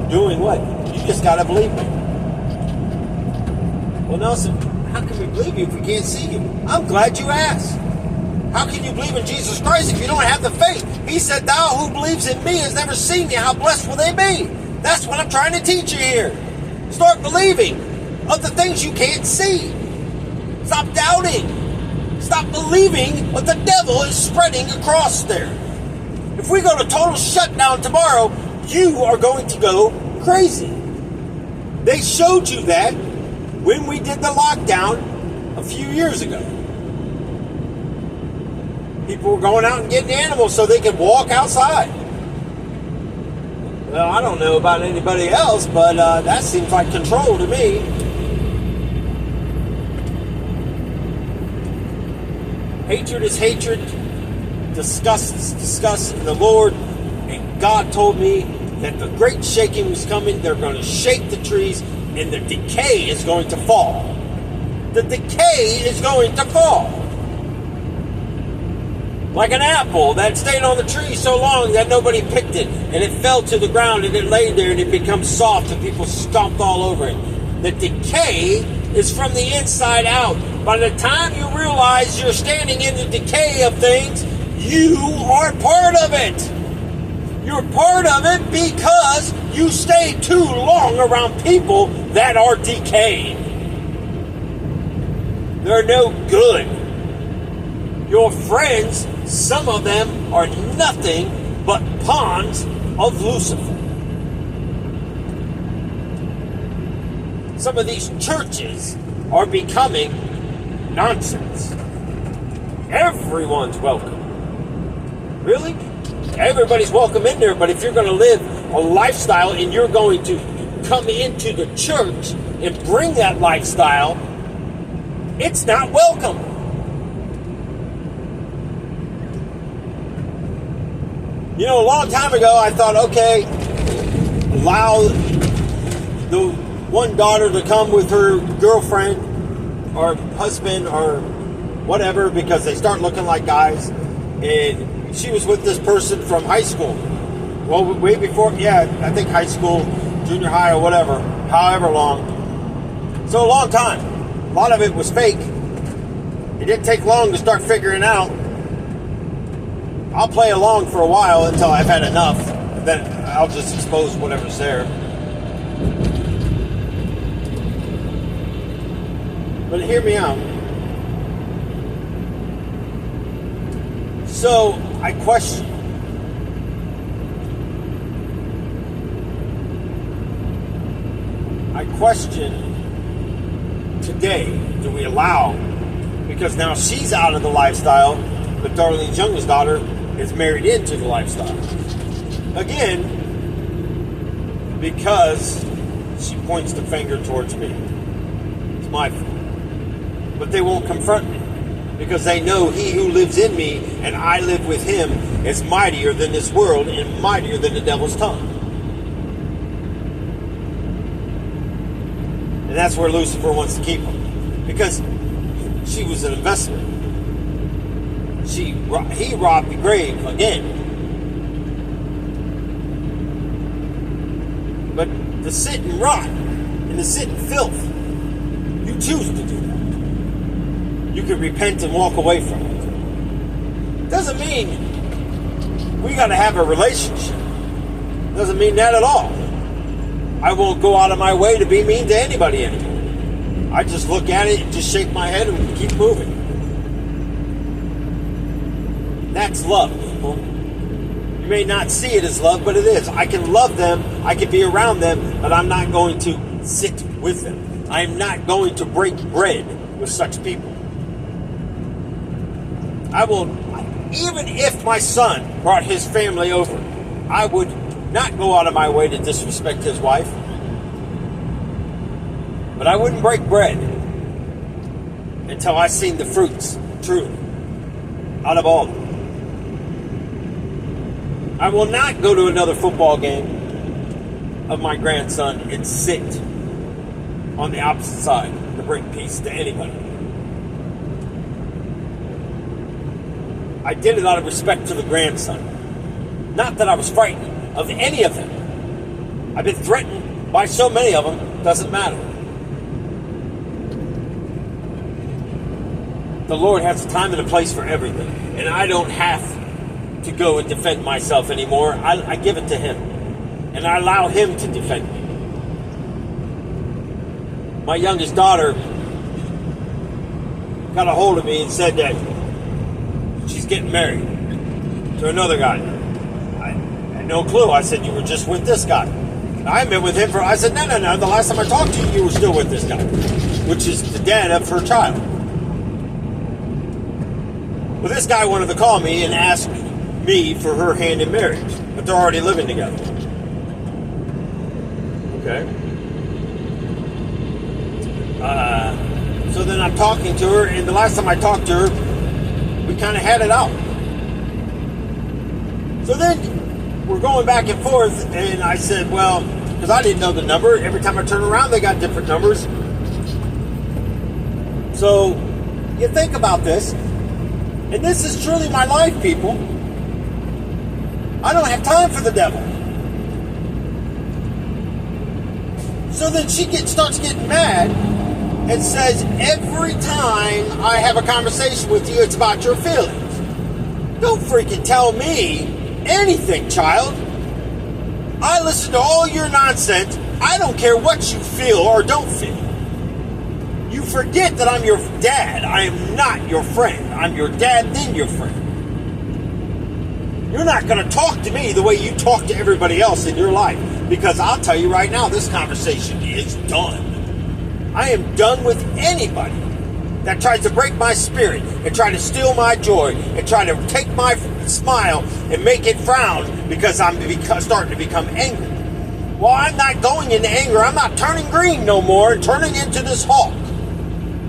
doing what? You just got to believe me. Well, Nelson, how can we believe you if we can't see you? I'm glad you asked. How can you believe in Jesus Christ if you don't have the faith? He said, thou who believes in me has never seen me. How blessed will they be? That's what I'm trying to teach you here. Start believing of the things you can't see. Stop doubting. Stop believing what the devil is spreading across there. If we go to total shutdown tomorrow, you are going to go crazy. They showed you that when we did the lockdown a few years ago. People were going out and getting animals so they could walk outside. Well, I don't know about anybody else, but that seems like control to me. Hatred is hatred. Disgust is disgust. And the Lord and God told me that the great shaking was coming. They're going to shake the trees and the decay is going to fall. The decay is going to fall. Like an apple that stayed on the tree so long that nobody picked it. And it fell to the ground and it laid there and it becomes soft and people stomped all over it. The decay is from the inside out. By the time you realize you're standing in the decay of things, you are part of it. You're part of it because you stay too long around people that are decayed. They're no good. Your friends, some of them are nothing but pawns of Lucifer. Some of these churches are becoming nonsense. Everyone's welcome. Really? Everybody's welcome in there, but if you're going to live a lifestyle and you're going to come into the church and bring that lifestyle, it's not welcome. You know, a long time ago, I thought, okay, allow the one daughter to come with her girlfriend or husband or whatever because they start looking like guys. And she was with this person from high school. Well, way before, I think high school, junior high or whatever, however long. So a long time. A lot of it was fake. It didn't take long to start figuring out I'll play along for a while until I've had enough. And then I'll just expose whatever's there. But hear me out. So I question. Today, do we allow, because now she's out of the lifestyle, but Darlene's youngest daughter is married into the lifestyle. Again, because she points the finger towards me. It's my fault. But they won't confront me, because they know he who lives in me and I live with him is mightier than this world and mightier than the devil's tongue. And that's where Lucifer wants to keep him. Because she was an investment. He robbed the grave again. But to sit and rot and to sit in filth, you choose to do that. You can repent and walk away from it. Doesn't mean we got to have a relationship. Doesn't mean that at all. I won't go out of my way to be mean to anybody anymore. I just look at it and just shake my head and keep moving. That's love, people. You may not see it as love, but it is. I can love them, I can be around them, but I'm not going to sit with them. I'm not going to break bread with such people. I will, even if my son brought his family over, I would not go out of my way to disrespect his wife. But I wouldn't break bread until I seen the fruits, truly, out of all of them. I will not go to another football game of my grandson and sit on the opposite side to bring peace to anybody. I did it out of respect to the grandson. Not that I was frightened of any of them. I've been threatened by so many of them, doesn't matter. The Lord has a time and a place for everything. And I don't have to go and defend myself anymore. I give it to Him. And I allow Him to defend me. My youngest daughter got a hold of me and said that she's getting married to another guy. I had no clue. I said, you were just with this guy. I've been with him for... I said, no. The last time I talked to you, you were still with this guy. Which is the dad of her child. Well, this guy wanted to call me and ask me for her hand in marriage. But they're already living together. Okay. So then I'm talking to her, and the last time I talked to her, we kind of had it out. So then we're going back and forth, and I said, well, because I didn't know the number. Every time I turn around, they got different numbers. So you think about this, and this is truly my life, people. I don't have time for the devil. So then she starts getting mad and says, every time I have a conversation with you, it's about your feelings. Don't freaking tell me anything, child. I listen to all your nonsense. I don't care what you feel or don't feel. You forget that I'm your dad. I am not your friend. I'm your dad, then your friend. You're not going to talk to me the way you talk to everybody else in your life. Because I'll tell you right now, this conversation is done. I am done with anybody that tries to break my spirit and try to steal my joy and try to take my smile and make it frown because I'm starting to become angry. Well, I'm not going into anger. I'm not turning green no more and turning into this hawk.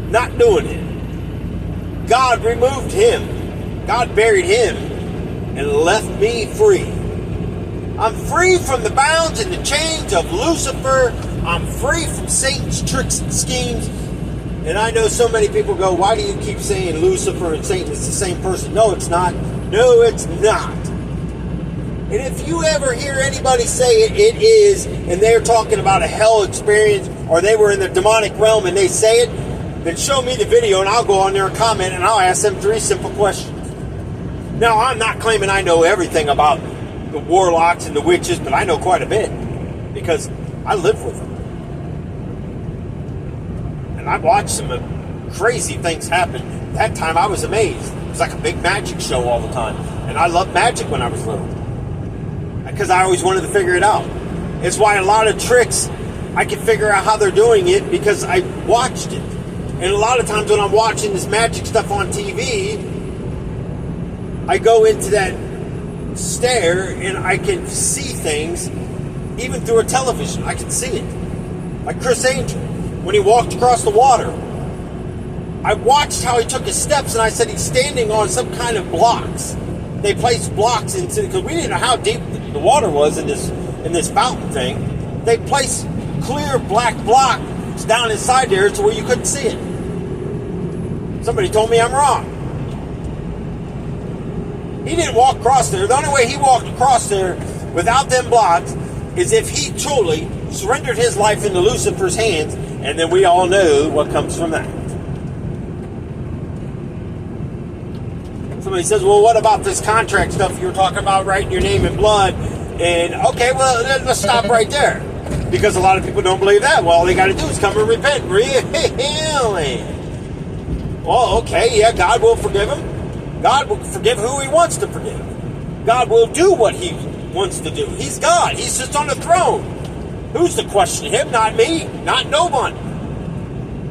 Not doing it. God removed him. God buried him and left me free. I'm free from the bounds and the chains of Lucifer. I'm free from Satan's tricks and schemes. And I know so many people go, why do you keep saying Lucifer and Satan is the same person? No, it's not. No, it's not. And if you ever hear anybody say it is, and they're talking about a hell experience, or they were in the demonic realm and they say it, then show me the video and I'll go on there and comment and I'll ask them 3 simple questions. Now, I'm not claiming I know everything about the warlocks and the witches, but I know quite a bit because I live with them. And I've watched some crazy things happen. That time I was amazed. It was like a big magic show all the time. And I loved magic when I was little because I always wanted to figure it out. It's why a lot of tricks, I can figure out how they're doing it because I watched it. And a lot of times when I'm watching this magic stuff on TV, I go into that stare and I can see things even through a television. I can see it. Like Chris Angel, when he walked across the water. I watched how he took his steps and I said he's standing on some kind of blocks. They placed blocks into, because we didn't know how deep the water was in this fountain thing. They placed clear black blocks down inside there to where you couldn't see it. Somebody told me I'm wrong. He didn't walk across there. The only way he walked across there without them blocks is if he truly surrendered his life into Lucifer's hands, and then we all know what comes from that. Somebody says, well, what about this contract stuff you were talking about, writing your name in blood? And, okay, well, let's stop right there. Because a lot of people don't believe that. Well, all they got to do is come and repent. Really? Well, okay, yeah, God will forgive him. God will forgive who he wants to forgive. God will do what he wants to do. He's God. He sits on the throne. Who's to question him? Not me. Not no one.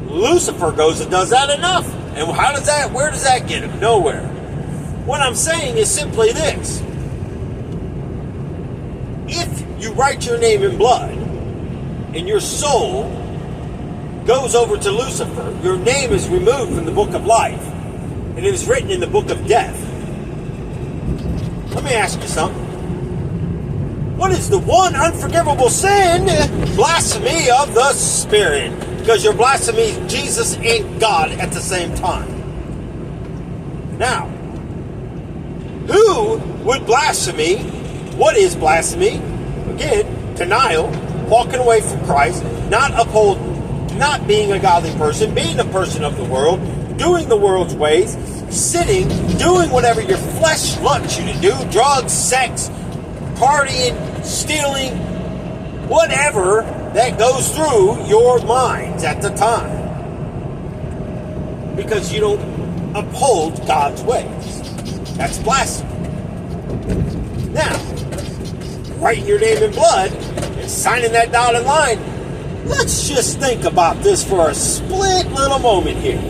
Lucifer goes and does that enough. And where does that get him? Nowhere. What I'm saying is simply this. If you write your name in blood and your soul goes over to Lucifer, your name is removed from the book of life and it is written in the book of death. Let me ask you something. What is the one unforgivable sin? Blasphemy of the Spirit. Because you're blaspheming Jesus and God at the same time. Now, who would blaspheme? What is blasphemy? Again, denial, walking away from Christ, not being a godly person, being a person of the world, doing the world's ways, sitting, doing whatever your flesh wants you to do, drugs, sex, partying, stealing, whatever that goes through your minds at the time. Because you don't uphold God's ways. That's blasphemy. Now, writing your name in blood and signing that dotted line, let's just think about this for a split little moment here.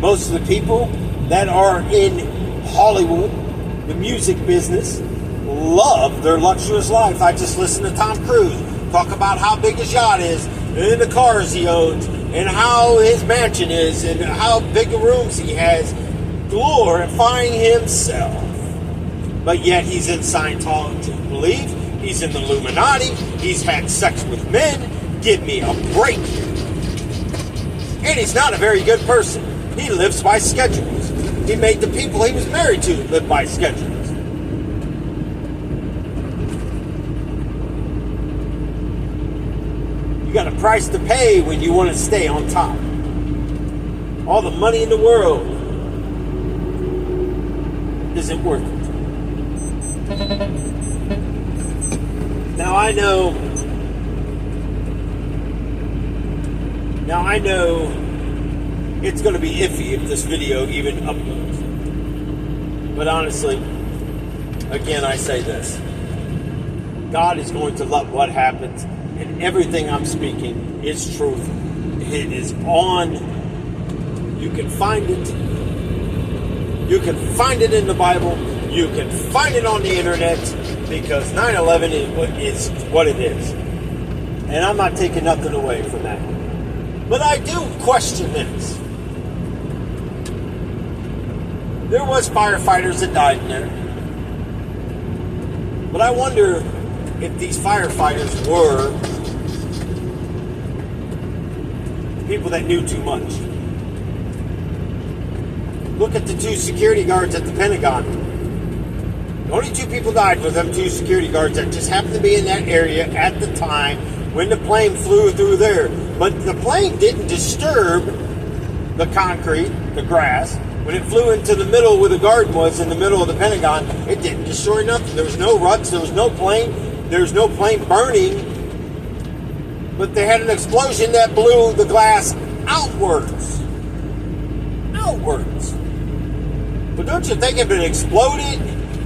Most of the people that are in Hollywood, the music business, love their luxurious life. I just listened to Tom Cruise talk about how big his yacht is, and the cars he owns, and how his mansion is, and how big of rooms he has, glorifying himself. But yet he's in Scientology belief, he's in the Illuminati, he's had sex with men. Give me a break. And he's not a very good person. He lives by schedules. He made the people he was married to live by schedules. You got a price to pay when you want to stay on top. All the money in the world isn't worth it. Now I know it's going to be iffy if this video even uploads. But honestly, again, I say this. God is going to love what happens, and everything I'm speaking is truth. It is on. You can find it. You can find it in the Bible. You can find it on the internet, because 9/11 is what it is. And I'm not taking nothing away from that. But I do question this. There was firefighters that died in there. But I wonder if these firefighters were people that knew too much. Look at the 2 security guards at the Pentagon. Only 2 people died with them 2 security guards that just happened to be in that area at the time when the plane flew through there. But the plane didn't disturb the concrete, the grass. When it flew into the middle where the garden was, in the middle of the Pentagon, it didn't destroy nothing. There was no ruts, there was no plane burning. But they had an explosion that blew the glass outwards. Outwards. But don't you think if it exploded,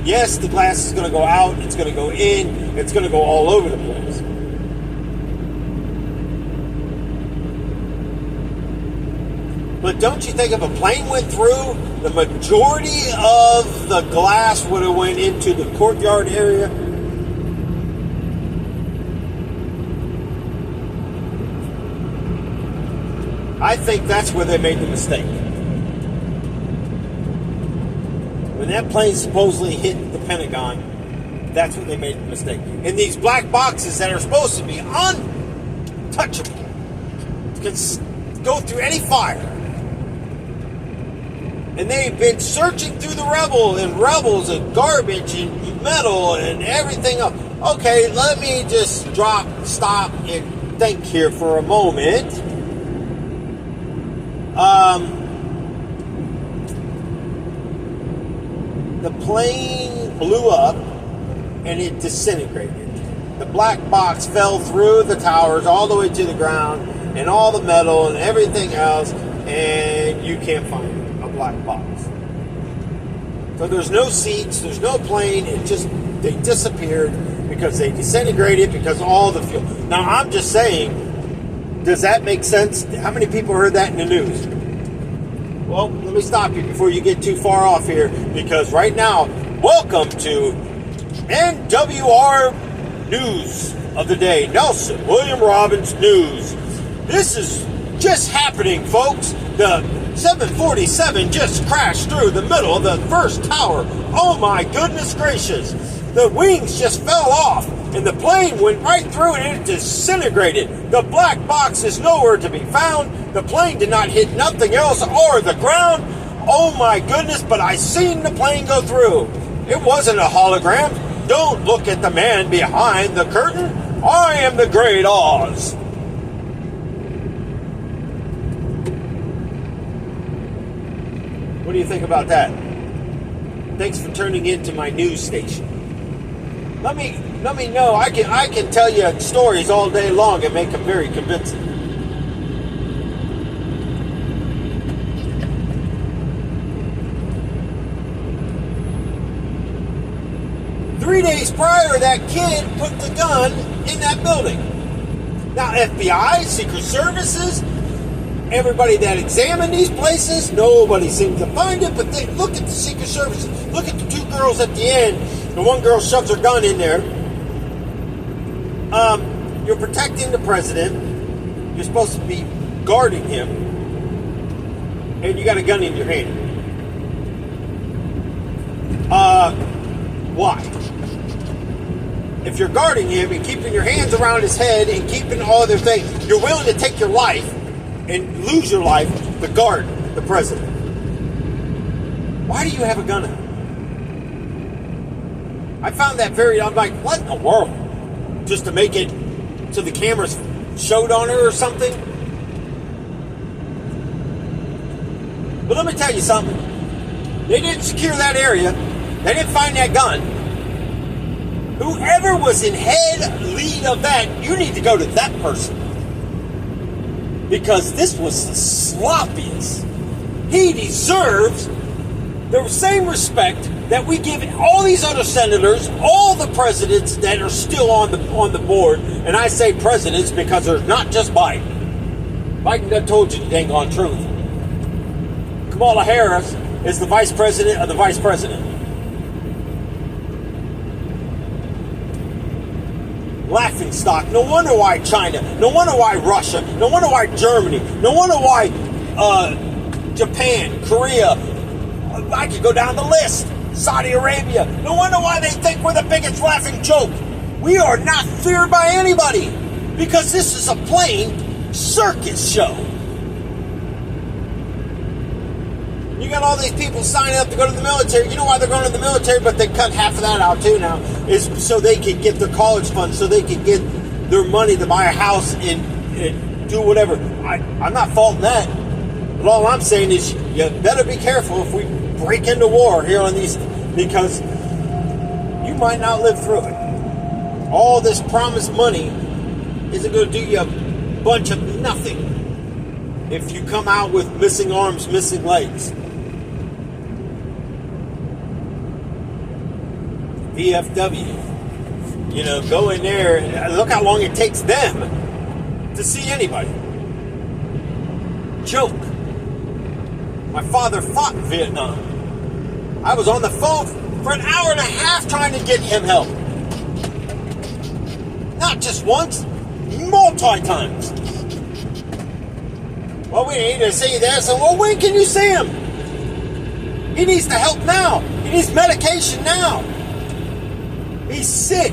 yes, the glass is going to go out, it's going to go in, it's going to go all over the place. But don't you think if a plane went through, the majority of the glass would have went into the courtyard area? I think that's where they made the mistake. When that plane supposedly hit the Pentagon, that's when they made the mistake. And these black boxes that are supposed to be untouchable, can go through any fire. And they've been searching through the rebels and garbage and metal and everything else. Okay, let me just stop and think here for a moment. The plane blew up and it disintegrated. The black box fell through the towers all the way to the ground and all the metal and everything else, and you can't find it. Black box. So there's no seats, there's no plane, they disappeared because they disintegrated because all the fuel. Now I'm just saying, does that make sense? How many people heard that in the news? Well, let me stop you before you get too far off here, because right now, welcome to NWR News of the Day. Nelson William Robbins News. This is just happening, folks. The 747 just crashed through the middle of the first tower. Oh my goodness gracious. The wings just fell off and the plane went right through and it disintegrated. The black box is nowhere to be found. The plane did not hit nothing else or the ground. Oh my goodness, but I seen the plane go through. It wasn't a hologram. Don't look at the man behind the curtain. I am the Great Oz. What do you think about that? Thanks for tuning in to my news station. Let me know. I can tell you stories all day long and make them very convincing. Three days prior, that kid put the gun in that building. Now, FBI, Secret Services, everybody that examined these places, nobody seemed to find it, but look at the Secret Service. Look at the two girls at the end. The one girl shoves her gun in there. You're protecting the president. You're supposed to be guarding him. And you got a gun in your hand. Why? If you're guarding him and keeping your hands around his head and keeping all other things, you're willing to take your life and lose your life to guard the president. Why do you have a gun out? I found that I'm like, what in the world? Just to make it so the cameras showed on her or something? But let me tell you something. They didn't secure that area. They didn't find that gun. Whoever was in lead of that, you need to go to that person. Because this was the sloppiest. He deserves the same respect that we give all these other senators, all the presidents that are still on the board. And I say presidents because there's not just Biden. Biden done told you the dang on truth. Kamala Harris is the vice president of the vice president. Laughing stock. No wonder why China. No wonder why Russia. No wonder why Germany. No wonder why Japan, Korea. I could go down the list. Saudi Arabia. No wonder why they think we're the biggest laughing joke. We are not feared by anybody because this is a plain circus show. You got all these people signing up to go to the military. You know why they're going to the military, but they cut half of that out too now, is so they can get their college funds, so they can get their money to buy a house and do whatever. I'm not faulting that. But all I'm saying is you better be careful if we break into war here on these, because you might not live through it. All this promised money isn't going to do you a bunch of nothing if you come out with missing arms, missing legs. VFW. You know, go in there and look how long it takes them to see anybody. Joke. My father fought in Vietnam. I was on the phone for an hour and a half trying to get him help. Not just once, multi times. Well, we need to see this. And well, when can you see him? He needs the help now. He needs medication now. He's sick.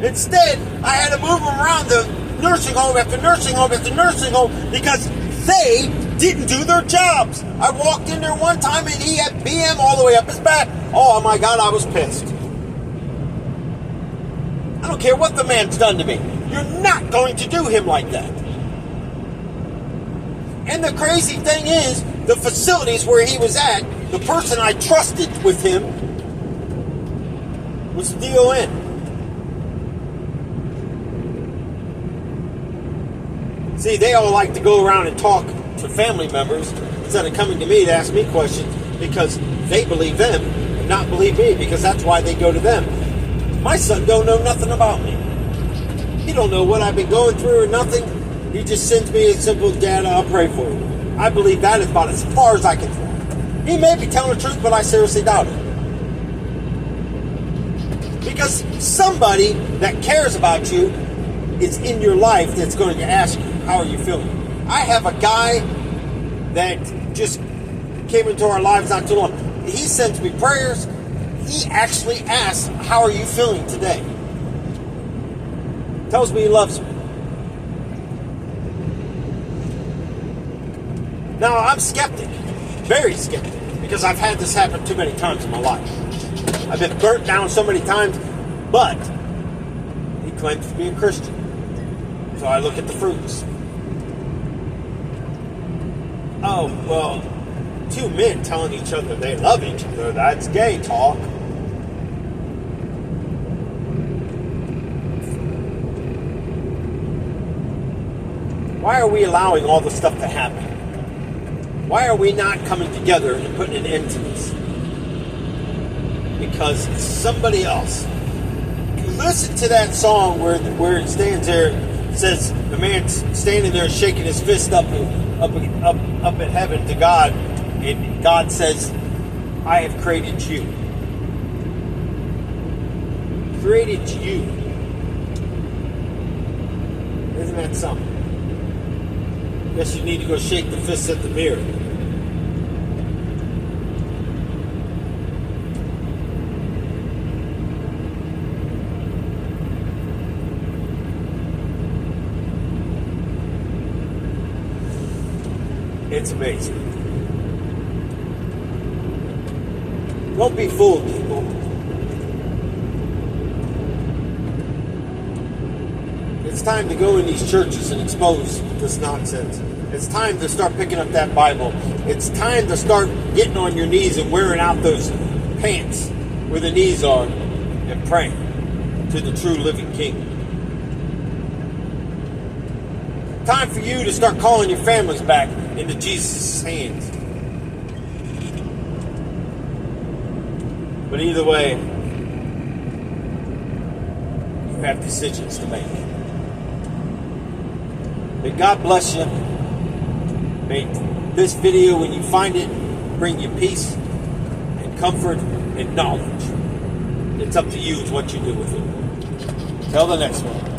Instead, I had to move him around the nursing home after nursing home after nursing home because they didn't do their jobs. I walked in there one time and he had BM all the way up his back. Oh my God, I was pissed. I don't care what the man's done to me. You're not going to do him like that. And the crazy thing is, the facilities where he was at, the person I trusted with him was DON. See, they all like to go around and talk to family members instead of coming to me to ask me questions because they believe them and not believe me because that's why they go to them. My son don't know nothing about me. He don't know what I've been going through or nothing. He just sends me a simple, Dad, I'll pray for you. I believe that is about as far as I can throw. He may be telling the truth, but I seriously doubt it. Because somebody that cares about you is in your life that's going to ask you, how are you feeling? I have a guy that just came into our lives not too long. He sends me prayers. He actually asks, how are you feeling today? Tells me he loves me. Now, I'm skeptic, very skeptic, because I've had this happen too many times in my life. I've been burnt down so many times, but he claims to be a Christian. So I look at the fruits. Oh, well, two men telling each other they love each other, that's gay talk. Why are we allowing all this stuff to happen? Why are we not coming together and putting an end to this? Because somebody else. Listen to that song where it stands there, it says the man's standing there shaking his fist up at heaven to God, and God says, I have created you. Created you. Isn't that something? Guess you need to go shake the fist at the mirror. It's amazing. Don't be fooled, people. It's time to go in these churches and expose this nonsense. It's time to start picking up that Bible. It's time to start getting on your knees and wearing out those pants where the knees are and praying to the true living King. Time for you to start calling your families back into Jesus' hands. But either way, you have decisions to make. May God bless you. May this video, when you find it, bring you peace and comfort and knowledge. It's up to you what you do with it. Till the next one.